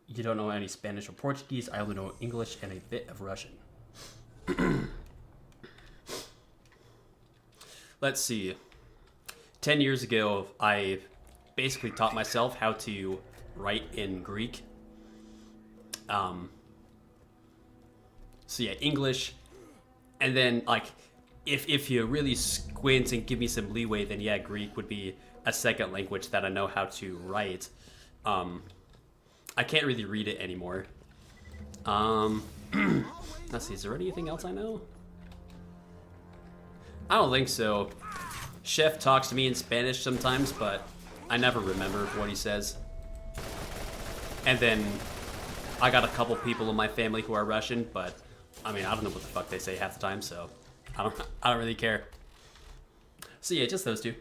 You don't know any Spanish or Portuguese. I only know English and a bit of Russian. Let's see. 10 years ago, I basically taught myself how to write in Greek. So yeah, English. And then, like, if you really squint and give me some leeway, then yeah, Greek would be a second language that I know how to write. I can't really read it anymore. Let's see, is there anything else I know? I don't think so. Chef talks to me in Spanish sometimes, but I never remember what he says. And then I got a couple people in my family who are Russian, but I mean, I don't know what the fuck they say half the time, so I don't really care. So yeah, just those two.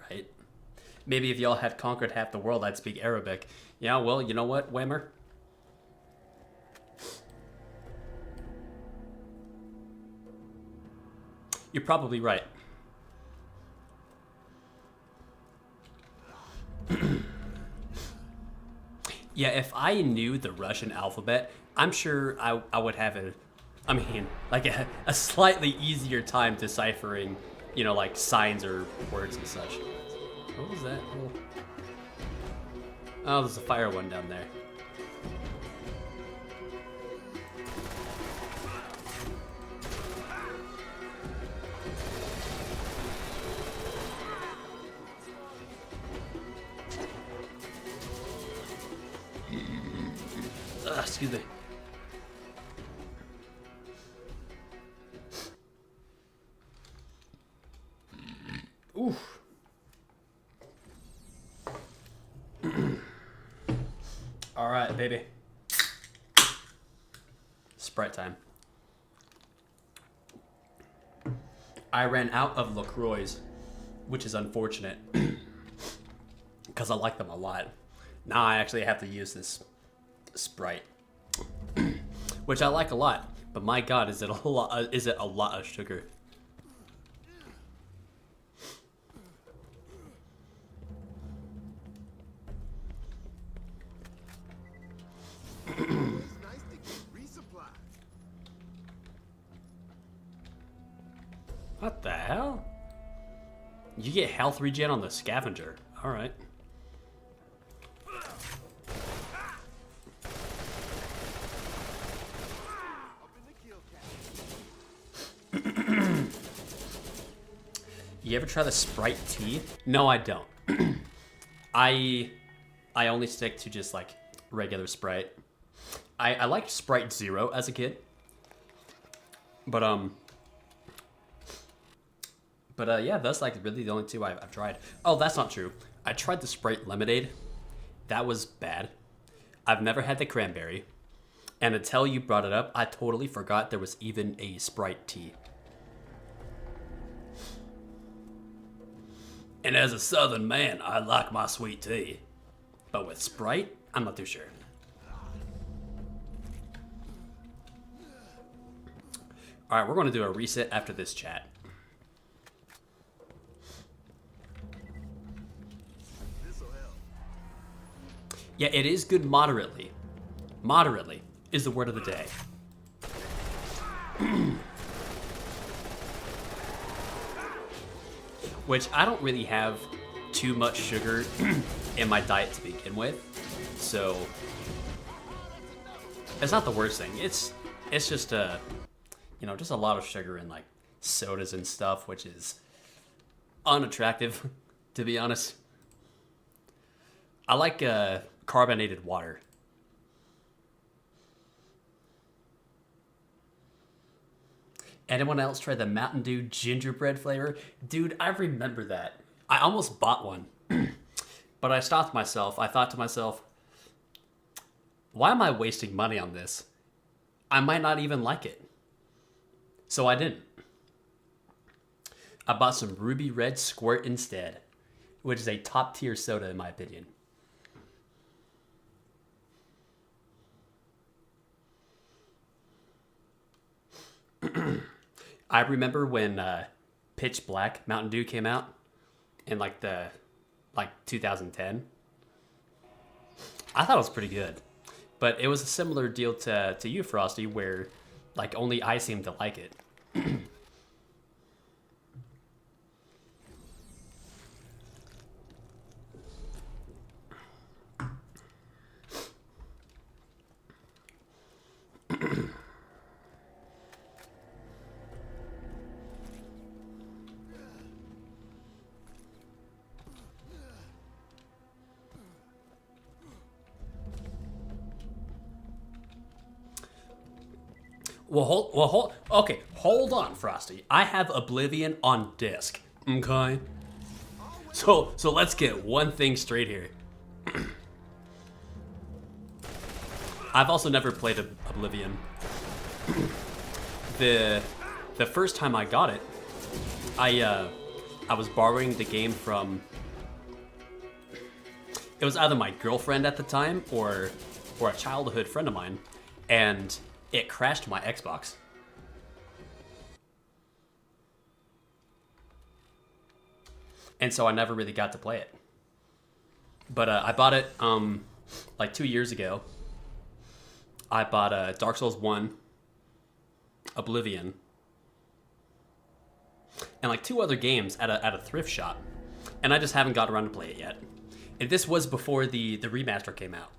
Right. Maybe if y'all had conquered half the world, I'd speak Arabic. Yeah, well, you know what, Whammer? You're probably right. Yeah, if I knew the Russian alphabet, I'm sure I would have a slightly easier time deciphering, you know, like signs or words and such. What was that? Oh, there's a fire one down there. Excuse me. Oof. All right, baby. Sprite time. I ran out of LaCroix, which is unfortunate because I like them a lot. Now I actually have to use this Sprite, which I like a lot. But my God, is it a lot? Is it a lot of sugar? What the hell? You get health regen on the scavenger. All right. You ever try the Sprite tea? No, I don't. I only stick to just like regular Sprite. I liked Sprite Zero as a kid. But yeah, that's like really the only two I've tried. Oh, that's not true. I tried the Sprite Lemonade. That was bad. I've never had the cranberry. And until you brought it up, I totally forgot there was even a Sprite tea. And as a southern man, I like my sweet tea. But with Sprite, I'm not too sure. Alright, we're going to do a reset after this chat. Yeah, it is good moderately. Moderately is the word of the day. Which I don't really have too much sugar in my diet to begin with. So it's not the worst thing. It's just you know, just a lot of sugar in like sodas and stuff, which is unattractive, to be honest. I like carbonated water. Anyone else try the Mountain Dew gingerbread flavor? Dude, I remember that. I almost bought one. But I stopped myself. I thought to myself, why am I wasting money on this? I might not even like it. So I didn't. I bought some Ruby Red Squirt instead, which is a top tier soda in my opinion. I remember when Pitch Black Mountain Dew came out in like 2010. I thought it was pretty good, but it was a similar deal to you, Frosty, where like only I seemed to like it. Okay, hold on, Frosty. I have Oblivion on disc, okay? So let's get one thing straight here. I've also never played Oblivion. The first time I got it, I was borrowing the game from. It was either my girlfriend at the time or a childhood friend of mine, and it crashed my Xbox. And so I never really got to play it. But I bought it like 2 years ago. I bought Dark Souls 1, Oblivion, and like 2 other games at a thrift shop. And I just haven't got around to play it yet. And this was before the remaster came out.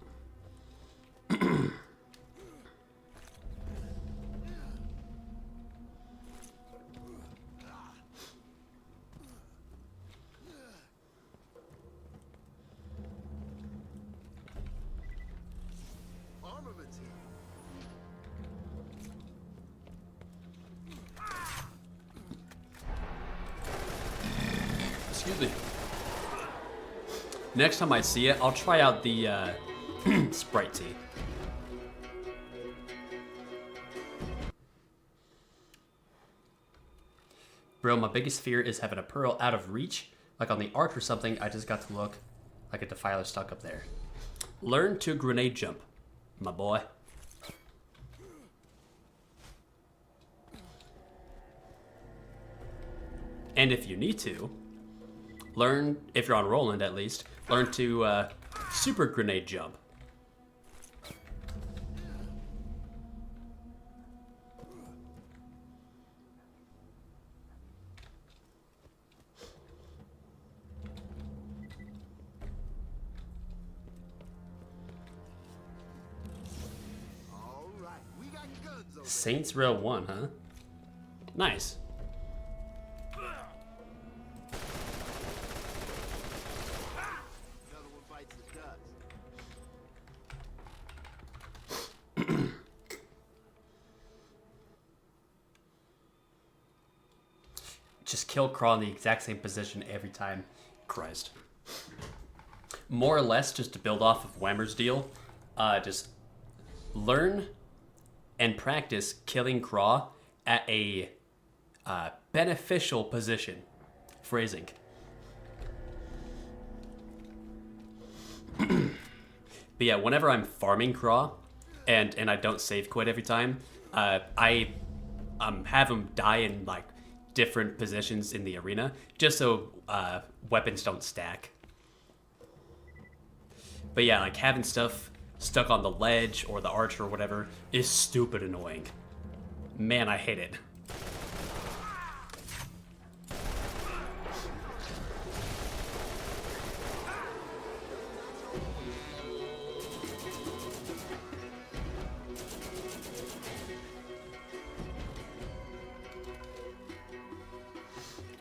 Excuse me. Next time I see it, I'll try out the Sprite tea. Bro, my biggest fear is having a pearl out of reach, like on the arch or something. I just got to look like a defiler stuck up there. Learn to grenade jump, my boy. And if you need to, learn, if you're on Roland at least, learn to super grenade jump. All right, we got guns over Saints Row 1, huh? Nice. just kill Craw in the exact same position every time. Christ. More or less, just to build off of Whammer's deal, just learn and practice killing Craw at a beneficial position. Phrasing. But yeah, whenever I'm farming Craw, and I don't save quit every time, I have him die in like different positions in the arena, just so weapons don't stack. But yeah, like having stuff stuck on the ledge or the archer or whatever is stupid annoying. Man, I hate it.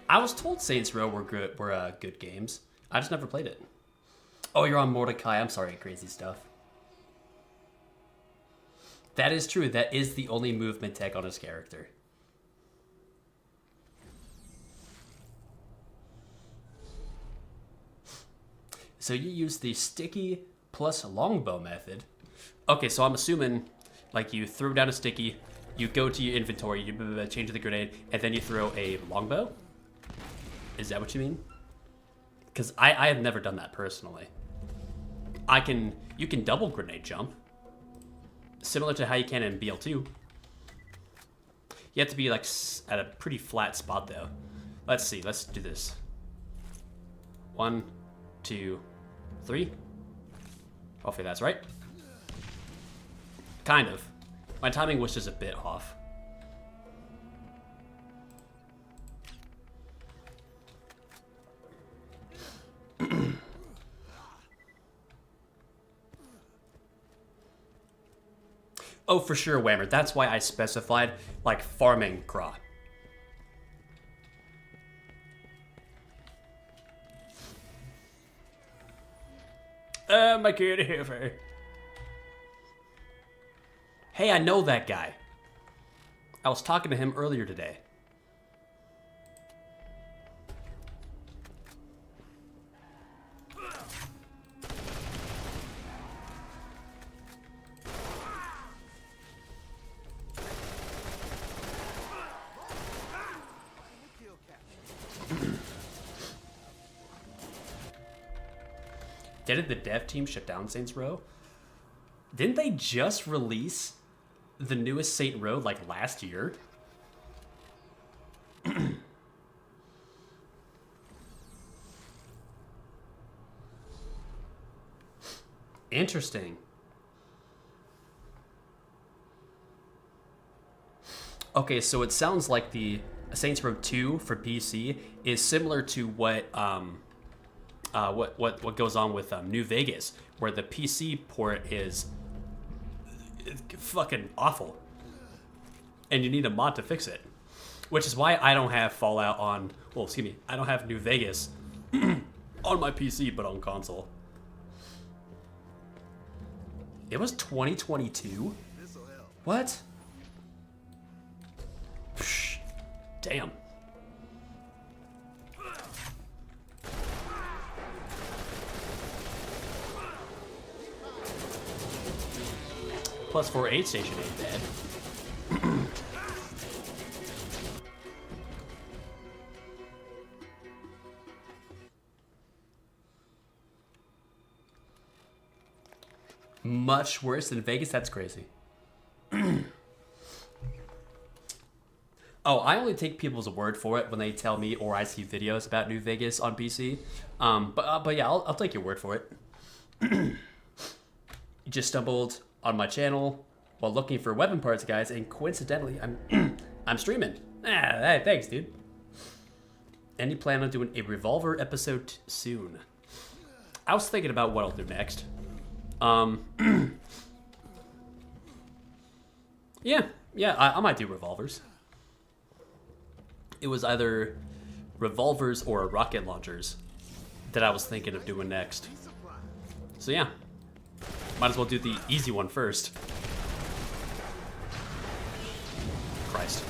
I was told Saints Row were good games. I just never played it. Oh, you're on Mordecai. I'm sorry, crazy stuff. That is true. That is the only movement tech on his character. So you use the sticky plus longbow method. Okay, so I'm assuming like you throw down a sticky, you go to your inventory, you change the grenade, and then you throw a longbow? Is that what you mean? Because I have never done that personally. You can double grenade jump. Similar to how you can in BL2. You have to be like at a pretty flat spot though. Let's see, let's do this. 1, 2, 3. Hopefully that's right. Kind of. My timing was just a bit off. Oh, for sure, Whammer. That's why I specified, like, farming Craw. My cutie. Hey, I know that guy. I was talking to him earlier today. Didn't the dev team shut down Saints Row? Didn't they just release the newest Saint Row like last year? Interesting. Okay, so it sounds like the Saints Row 2 for PC is similar to what goes on with New Vegas, where the PC port is fucking awful, and you need a mod to fix it. Which is why I don't have Fallout on. Well, excuse me, I don't have New Vegas on my PC, but on console. It was 2022. What? Psh, damn. Plus 4 aid station ain't bad. Much worse than Vegas? That's crazy. Oh, I only take people's word for it when they tell me or I see videos about New Vegas on PC. But yeah, I'll take your word for it. You just stumbled on my channel while looking for weapon parts, guys, and coincidentally, I'm streaming. Hey, thanks, dude. And you plan on doing a revolver episode soon? I was thinking about what I'll do next. Yeah, I might do revolvers. It was either revolvers or rocket launchers that I was thinking of doing next. So yeah, might as well do the easy one first. Christ.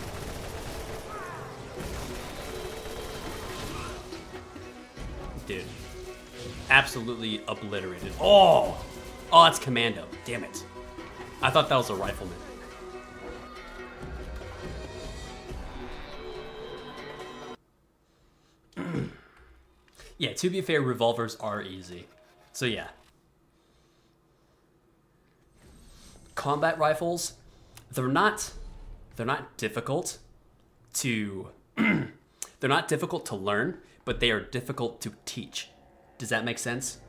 Dude. Absolutely obliterated. Oh! Oh, that's Commando. Damn it. I thought that was a rifleman. Yeah, to be fair, revolvers are easy. So yeah. Combat rifles, they're not difficult to they're not difficult to learn, but they are difficult to teach. Does that make sense?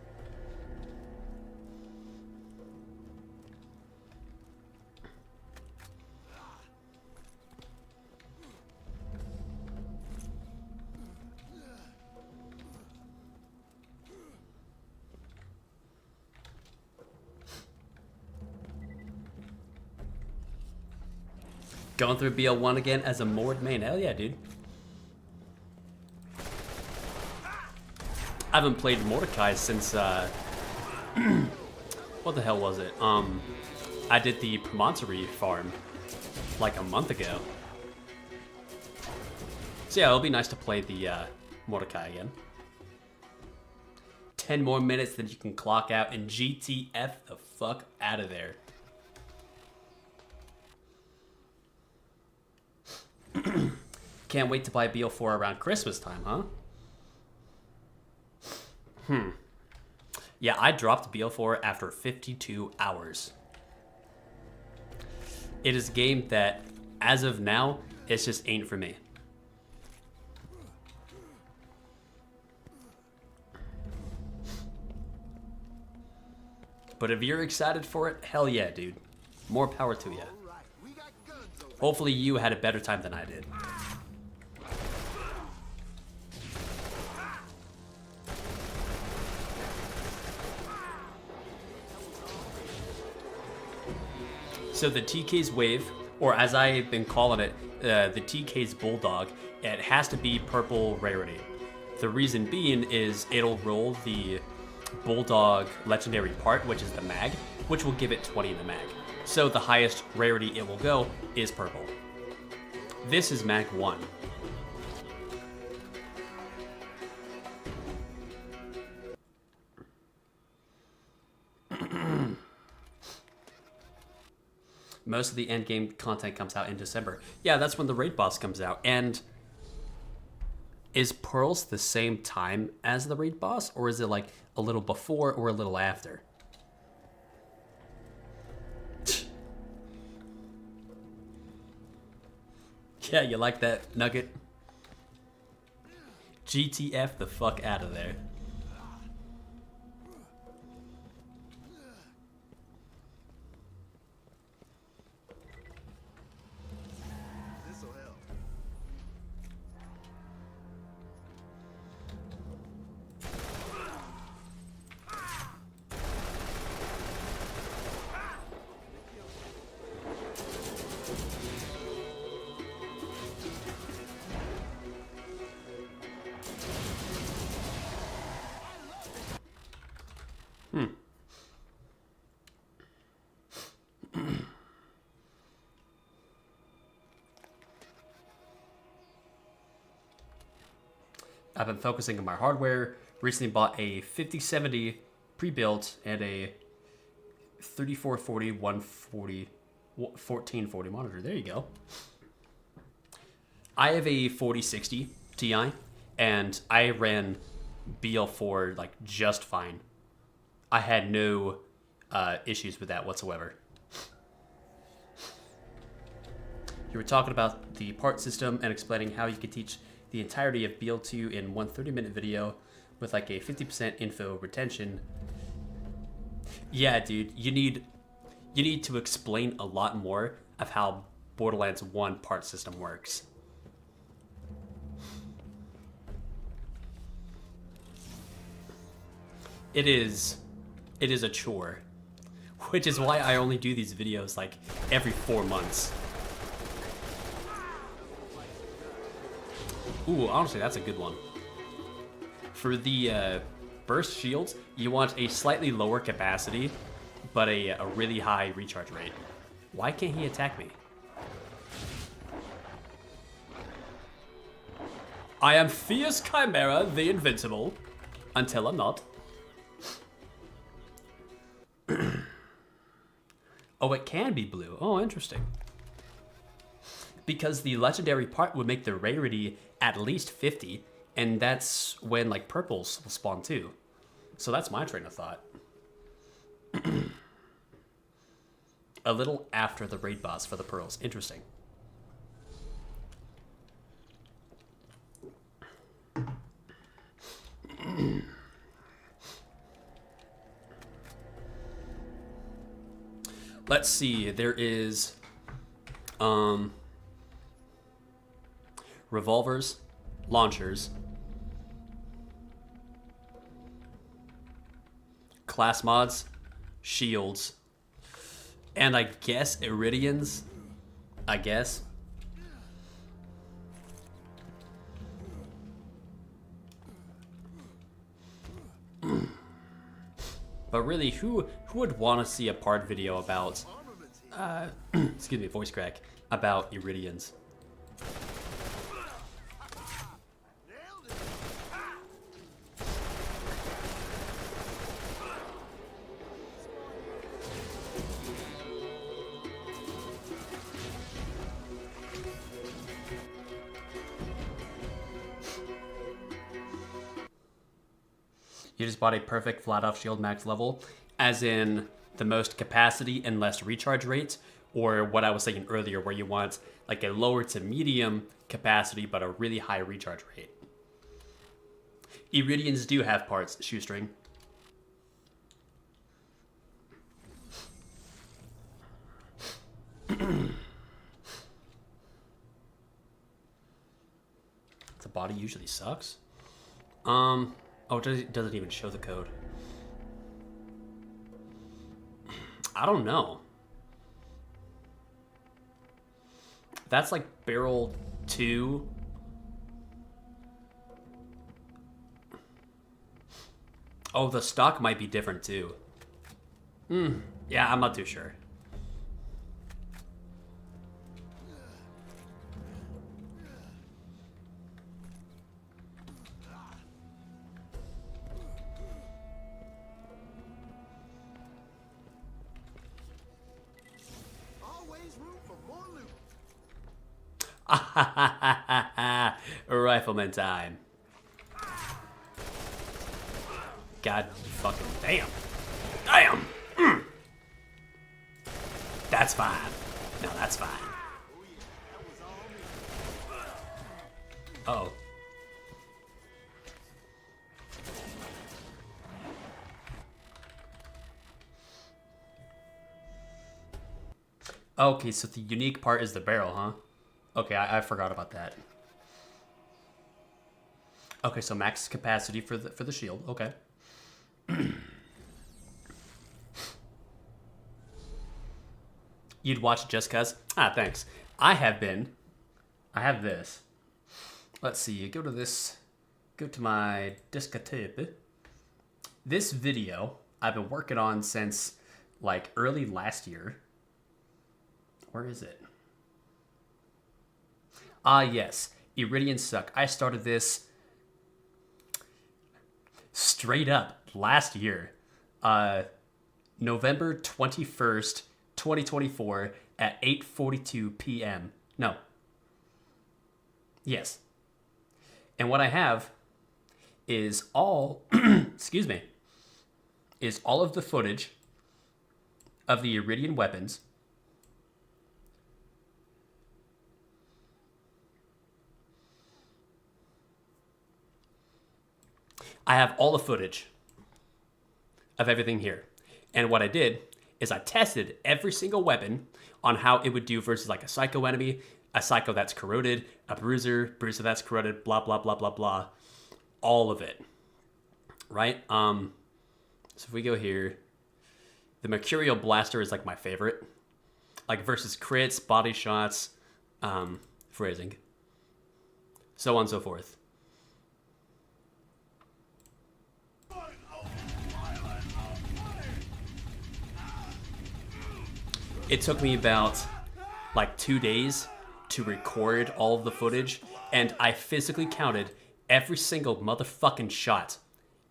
Going through BL1 again as a moored main. Hell yeah, dude. I haven't played Mordecai since, what the hell was it? I did the Promontory farm like a month ago. So yeah, it'll be nice to play the Mordecai again. 10 more minutes, then you can clock out and GTF the fuck out of there. Can't wait to buy BL4 around Christmas time, huh? Yeah, I dropped BL4 after 52 hours. It is a game that, as of now, it just ain't for me. But if you're excited for it, hell yeah, dude. More power to you. Hopefully you had a better time than I did. So the TKs Wave, or as I've been calling it, the TKs Bulldog, it has to be purple rarity. The reason being is it'll roll the Bulldog legendary part, which is the mag, which will give it 20 in the mag. So the highest rarity it will go is purple. This is mag 1. Most of the end game content comes out in December. Yeah, that's when the raid boss comes out. And is Pearls the same time as the raid boss, or is it like a little before or a little after? Yeah, you like that, Nugget? GTF the fuck out of there. This'll help. I've been focusing on my hardware. Recently bought a 5070 pre-built and a 3440 140 1440 monitor. There you go. I have a 4060 Ti and I ran BL4 like just fine. I had no issues with that whatsoever. You were talking about the part system and explaining how you could teach the entirety of BL2 in one 30-minute video with like a 50% info retention. Yeah, dude, you need to explain a lot more of how Borderlands 1 part system works. It is a chore, which is why I only do these videos like every 4 months. Ooh, honestly, that's a good one. For the burst shields, you want a slightly lower capacity, but a really high recharge rate. Why can't he attack me? I am Fierce Chimera, the Invincible. Until I'm not. Oh, it can be blue. Oh, interesting. Because the legendary part would make the rarity at least 50, and that's when like purples will spawn too. So that's my train of thought. A little after the raid boss for the pearls. Interesting. Let's see. There is revolvers, launchers, class mods, shields, and I guess Iridians. I guess. But really, who would want to see a part video about, excuse me, voice crack, about Iridians? You just bought a perfect flat-off shield max level, as in the most capacity and less recharge rate, or what I was saying earlier, where you want like a lower to medium capacity but a really high recharge rate. Iridians do have parts, Shoestring. The body usually sucks. Oh, it doesn't even show the code. I don't know. That's like barrel 2. Oh, the stock might be different too. Yeah, I'm not too sure. Rifleman time. God fucking damn. Damn! That's fine. No, that's fine. Uh-oh. Okay, so the unique part is the barrel, huh? Okay, I forgot about that. Okay, so max capacity for the shield. Okay. You'd watch just cuz? Ah, thanks. I have this. Let's see. Go to my discotip. This video I've been working on since like early last year. Where is it? Ah, yes. Iridians suck. I started this straight up last year. November 21st, 2024 at 8:42 p.m. No. Yes. And what I have is all, excuse me, is all of the footage of the Iridian weapons. I have all the footage of everything here. And what I did is I tested every single weapon on how it would do versus like a psycho enemy, a psycho that's corroded, a bruiser that's corroded, blah, blah, blah, blah, blah. All of it, right? So if we go here, the Mercurial Blaster is like my favorite. Like versus crits, body shots, phrasing, so on and so forth. It took me about like 2 days to record all of the footage, and I physically counted every single motherfucking shot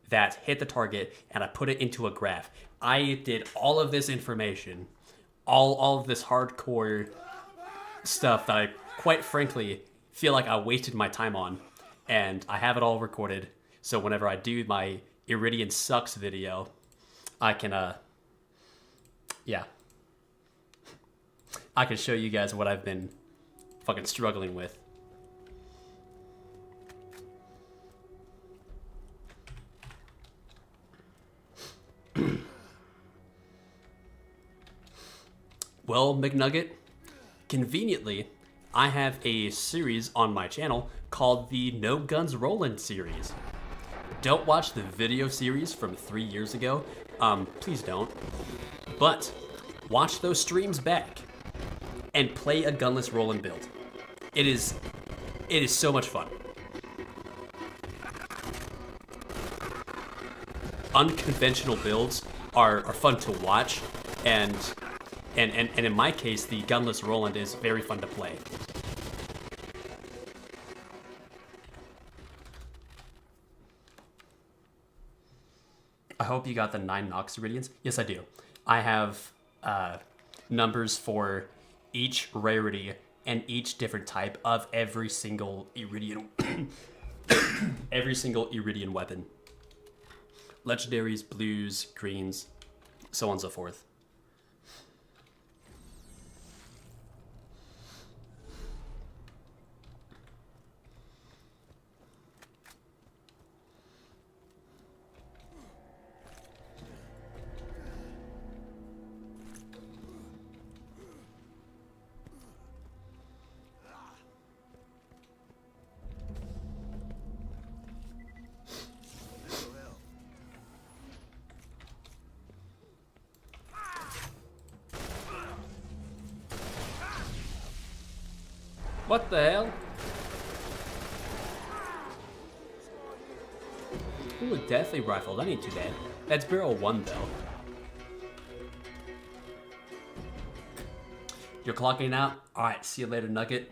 that hit the target, and I put it into a graph. I did all of this information, all of this hardcore stuff that I, quite frankly, feel like I wasted my time on, and I have it all recorded. So whenever I do my Iridian Sucks video, I can, yeah, I can show you guys what I've been fucking struggling with. Well, McNugget, conveniently, I have a series on my channel called the No Guns Rollin' series. Don't watch the video series from 3 years ago. Please don't. But watch those streams back and play a gunless roll-in build. It is so much fun. Unconventional builds are fun to watch, and in my case, the gunless Roland is very fun to play. I hope you got the 9 Nox Iridians. Yes, I do. I have numbers for each rarity and each different type of every single Iridian, every single Iridian weapon. Legendaries, blues, greens, so on and so forth. What the hell? Ooh, definitely rifle. That ain't too bad. That's barrel 1 though. You're clocking out? Alright, see you later, Nugget.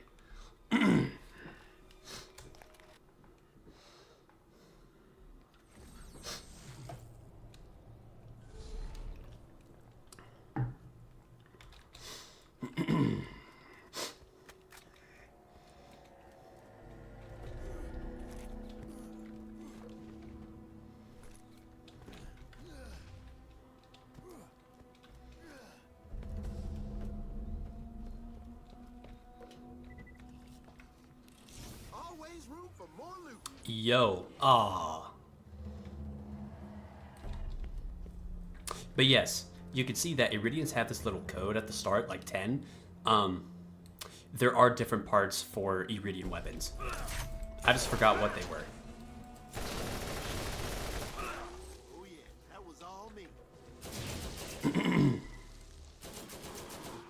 Always room for more loot. Yo, But yes, you can see that Iridians have this little code at the start, like 10. There are different parts for Iridian weapons. I just forgot what they were. Oh yeah, that was all me.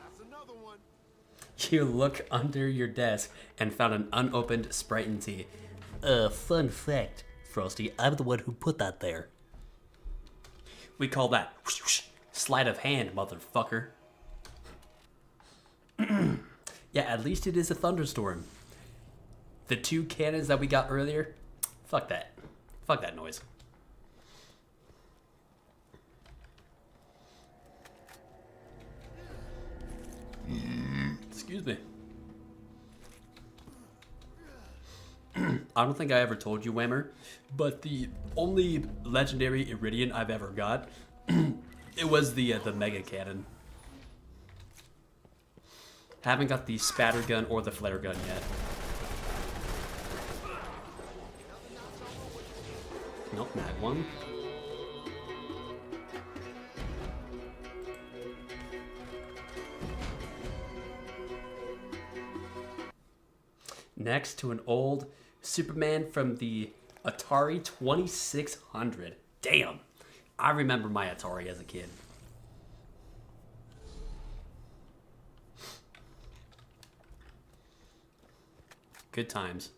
That's another one. You look under your desk and found an unopened Sprite and tea. Fun fact, Frosty, I'm the one who put that there. We call that whoosh, whoosh, sleight of hand, motherfucker. Yeah, at least it is a thunderstorm. The 2 cannons that we got earlier, fuck that. Fuck that noise. Excuse me. I don't think I ever told you, Whammer, but the only legendary Iridian I've ever got, it was the Mega Cannon. Haven't got the Spatter Gun or the Flare Gun yet. Nope, Mag 1. Next to an old Superman from the Atari 2600. Damn, I remember my Atari as a kid. Good times.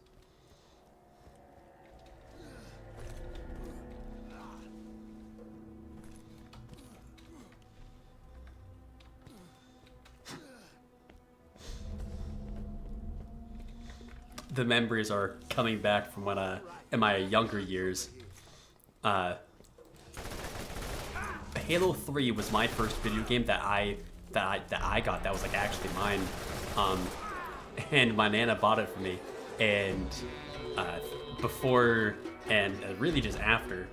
The memories are coming back from when in my younger years. Halo 3 was my first video game that I got that was like actually mine. And my nana bought it for me, and before and really just after,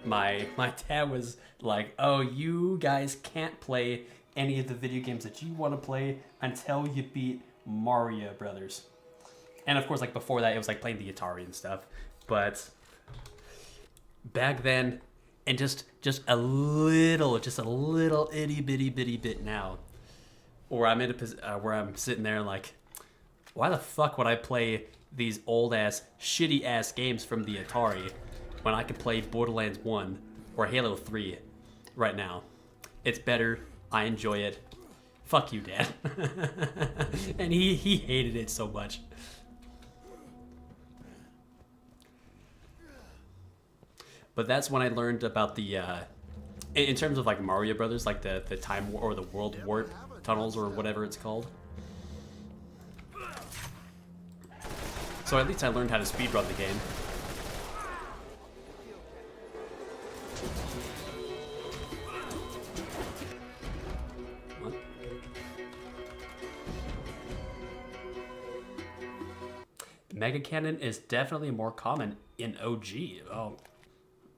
my dad was like, "Oh, you guys can't play any of the video games that you want to play until you beat Mario Brothers." And of course, like before that, it was like playing the Atari and stuff. But back then, and just a little itty bitty bit now, where I'm in a where I'm sitting there like, why the fuck would I play these old ass shitty ass games from the Atari when I can play Borderlands 1 or Halo 3 right now? It's better. I enjoy it. Fuck you, Dad. And he hated it so much. But that's when I learned about the, in terms of like Mario Brothers, like the time or the world warp tunnels or whatever it's called. So at least I learned how to speedrun the game. What? Mega Cannon is definitely more common in OG. Oh,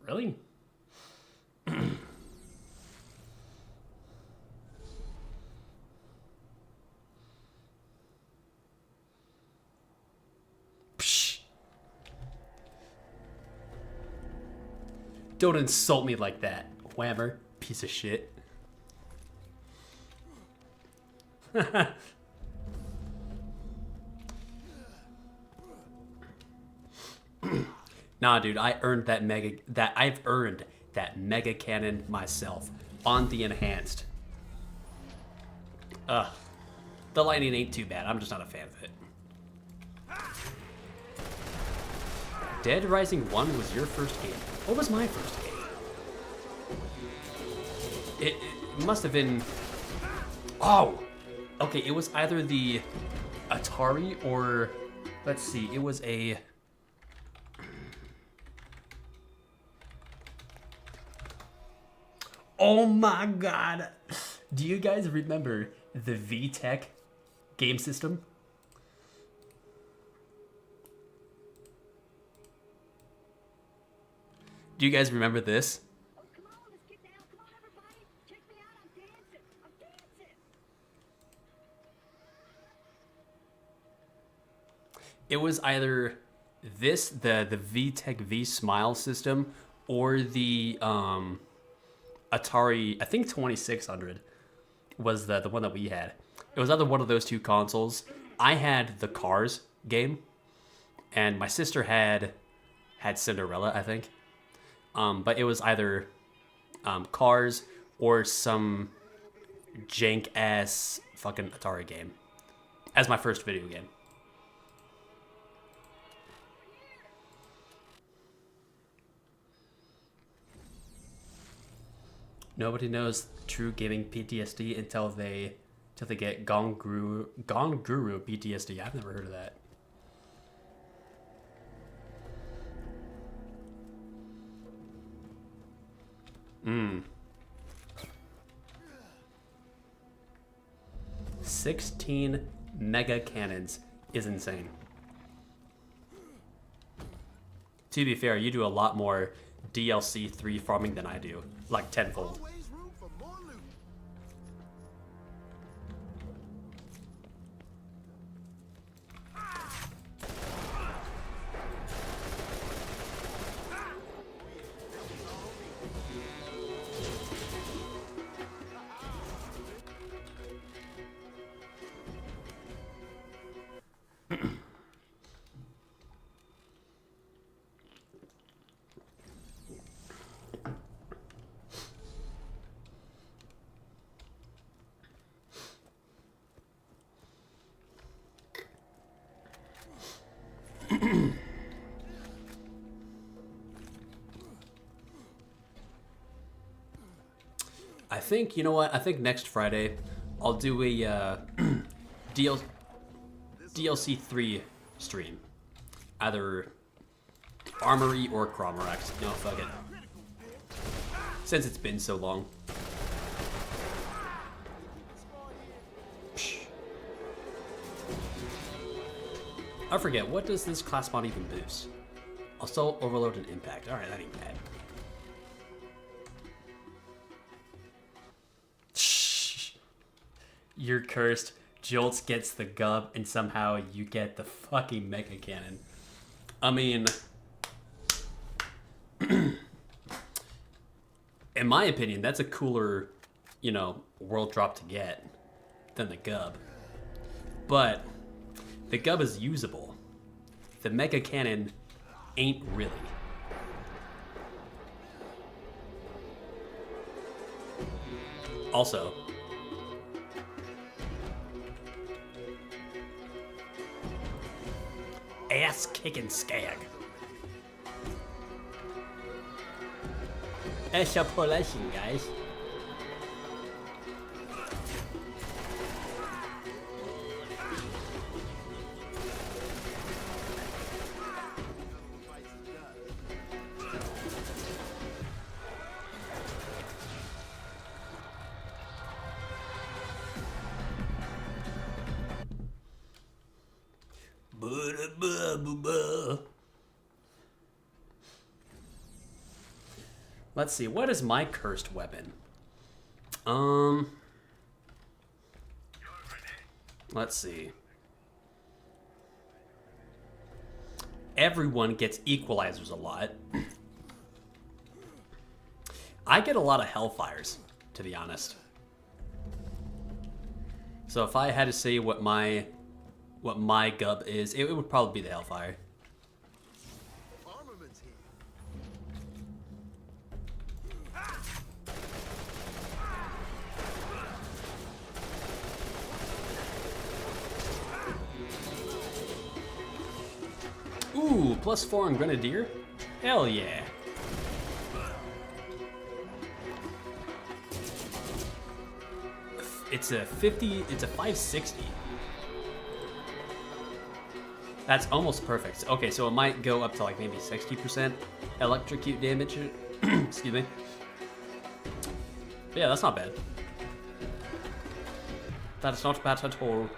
really? Psh. Don't insult me like that, Whammer, piece of shit. Nah, dude, I've earned that mega cannon myself on the enhanced. The lightning ain't too bad. I'm just not a fan of it. Dead Rising 1 was your first game. What was my first game? It must have been... Oh! Okay, it was either the Atari or... Let's see, it was a... Oh my god! Do you guys remember the VTech game system? Do you guys remember this? Oh, come on, let's get down. Come on, everybody. Check me out. I'm dancing. I'm dancing. It was either this, the VTech V Smile system, or the Atari, I think 2600 was the one that we had. It was either one of those two consoles. I had the Cars game, and my sister had Cinderella, I think. But it was either Cars or some jank ass fucking Atari game as my first video game. Nobody knows true gaming PTSD until they get Gone Guru PTSD. I've never heard of that. Hmm. 16 mega cannons is insane. To be fair, you do a lot more DLC 3 farming than I do, like tenfold. Always room for more loot. I think, you know what? I think next Friday I'll do a DLC 3 stream. Either Armory or Cromorax. No, fuck it. since it's been so long. Psh. I forget, what does this class mod even boost? Assault, Overload, and Impact. Alright, that ain't bad. Shh. You're cursed. Jolts gets the gub, and somehow you get the fucking Mega Cannon. I mean, in my opinion, that's a cooler, you know, world drop to get than the gub. But the gub is usable. The Mega Cannon ain't really. Also, ass kicking skag. Extrapolation, guys. Let's see, what is my cursed weapon? Let's see. Everyone gets equalizers a lot. I get a lot of Hellfires, to be honest. So if I had to say what my gub is, it would probably be the Hellfire. Armaments here. Ooh, +4 on Grenadier? Hell yeah. It's a 560. That's almost perfect. Okay, so it might go up to like maybe 60% electrocute damage. Excuse me. But yeah, that's not bad. That's not bad at all.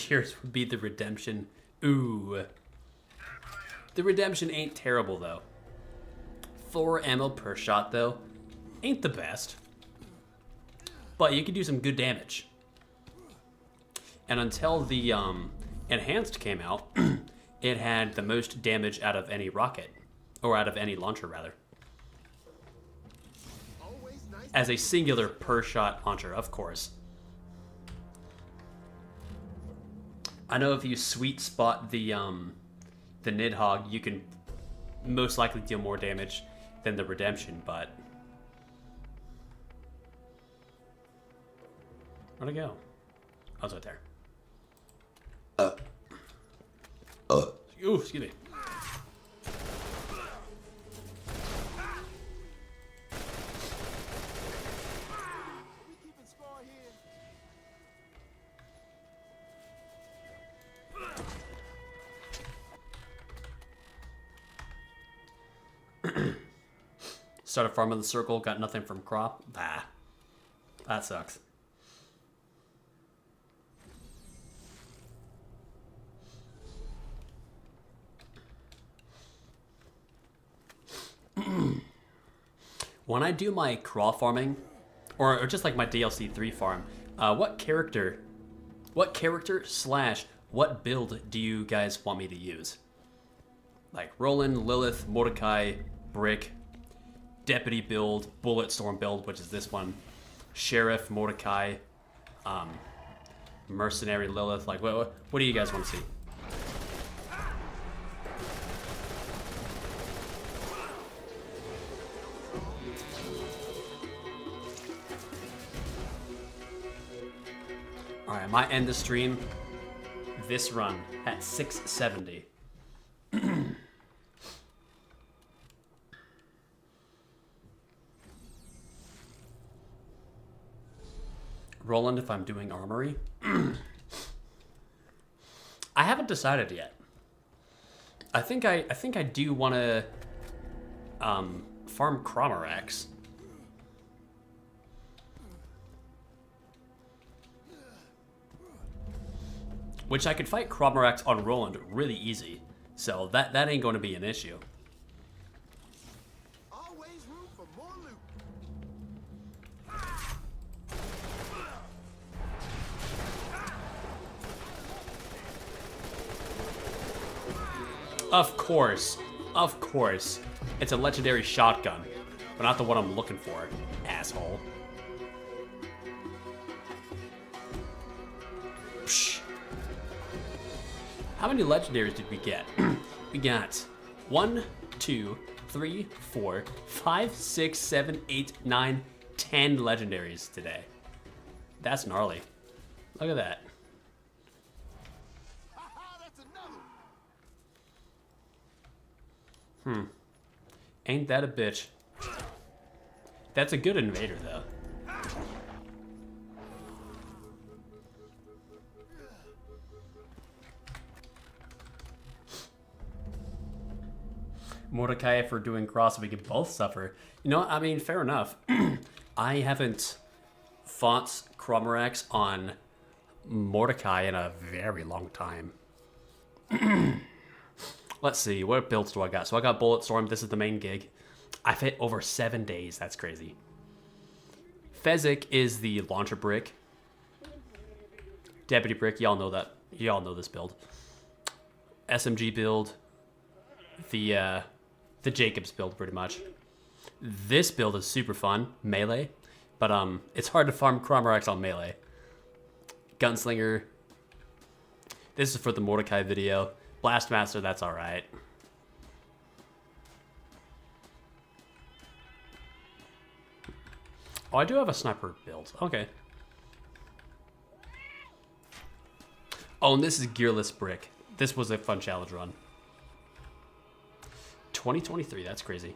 Yours would be the redemption. Ooh. The redemption ain't terrible, though. 4 ammo per shot, though, ain't the best. But you can do some good damage. And until the enhanced came out, it had the most damage out of any rocket. Or out of any launcher, rather. Always nice. As a singular per shot launcher, of course. I know if you sweet spot the Nidhogg, you can most likely deal more damage than the Redemption, but... Where'd it go? Oh, it's right there. Ooh, excuse me. We keeping score here. Started farming the circle, got nothing from crop. Bah. That sucks. When I do my crawl farming, or just like my DLC 3 farm, what character / what build do you guys want me to use? Like Roland, Lilith, Mordecai, Brick, Deputy build, Bulletstorm build, which is this one, Sheriff, Mordecai, Mercenary, Lilith. Like, what do you guys want to see? Alright, I might end the stream this run at 670. Roland, if I'm doing armory. I haven't decided yet. I think I do want to farm Chromorax. Which I could fight Chromorax on Roland really easy. So that ain't going to be an issue. Always room for more loot. Of course. Of course. It's a legendary shotgun. But not the one I'm looking for, asshole. Psh. How many legendaries did we get? We got 1, 2, 3, 4, 5, 6, 7, 8, 9, 10 legendaries today. That's gnarly. Look at that. Haha, that's another. Ain't that a bitch? That's a good invader, though. Mordecai, if we're doing cross, we could both suffer. You know, I mean, fair enough. I haven't fought Chromorax on Mordecai in a very long time. Let's see, what builds do I got? So I got Bulletstorm, this is the main gig. I've hit over 7 days, that's crazy. Fezzik is the launcher brick. Deputy brick, y'all know that. Y'all know this build. SMG build. The Jacobs build, pretty much. This build is super fun, melee. But it's hard to farm Chromorax on melee. Gunslinger. This is for the Mordecai video. Blastmaster, that's alright. Oh, I do have a sniper build. Okay. Oh, and this is Gearless Brick. This was a fun challenge run. 2023, that's crazy.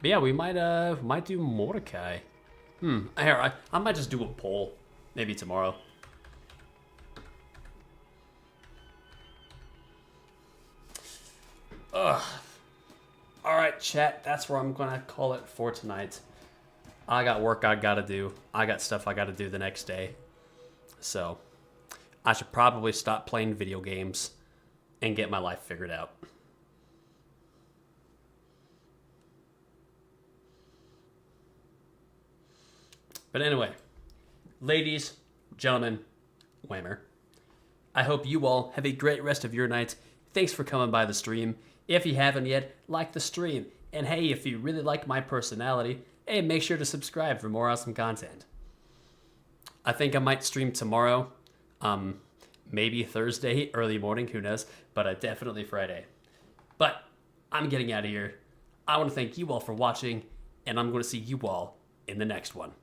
But yeah, we might do Mordecai. Here, I might just do a poll. Maybe tomorrow. Ugh. Alright, chat, that's where I'm gonna call it for tonight. I got work I gotta do. I got stuff I gotta do the next day. So, I should probably stop playing video games and get my life figured out. But anyway, ladies, gentlemen, Whammer, I hope you all have a great rest of your night. Thanks for coming by the stream. If you haven't yet, like the stream. And hey, if you really like my personality, hey, make sure to subscribe for more awesome content. I think I might stream tomorrow. Maybe Thursday, early morning, who knows. But definitely Friday. But I'm getting out of here. I want to thank you all for watching. And I'm going to see you all in the next one.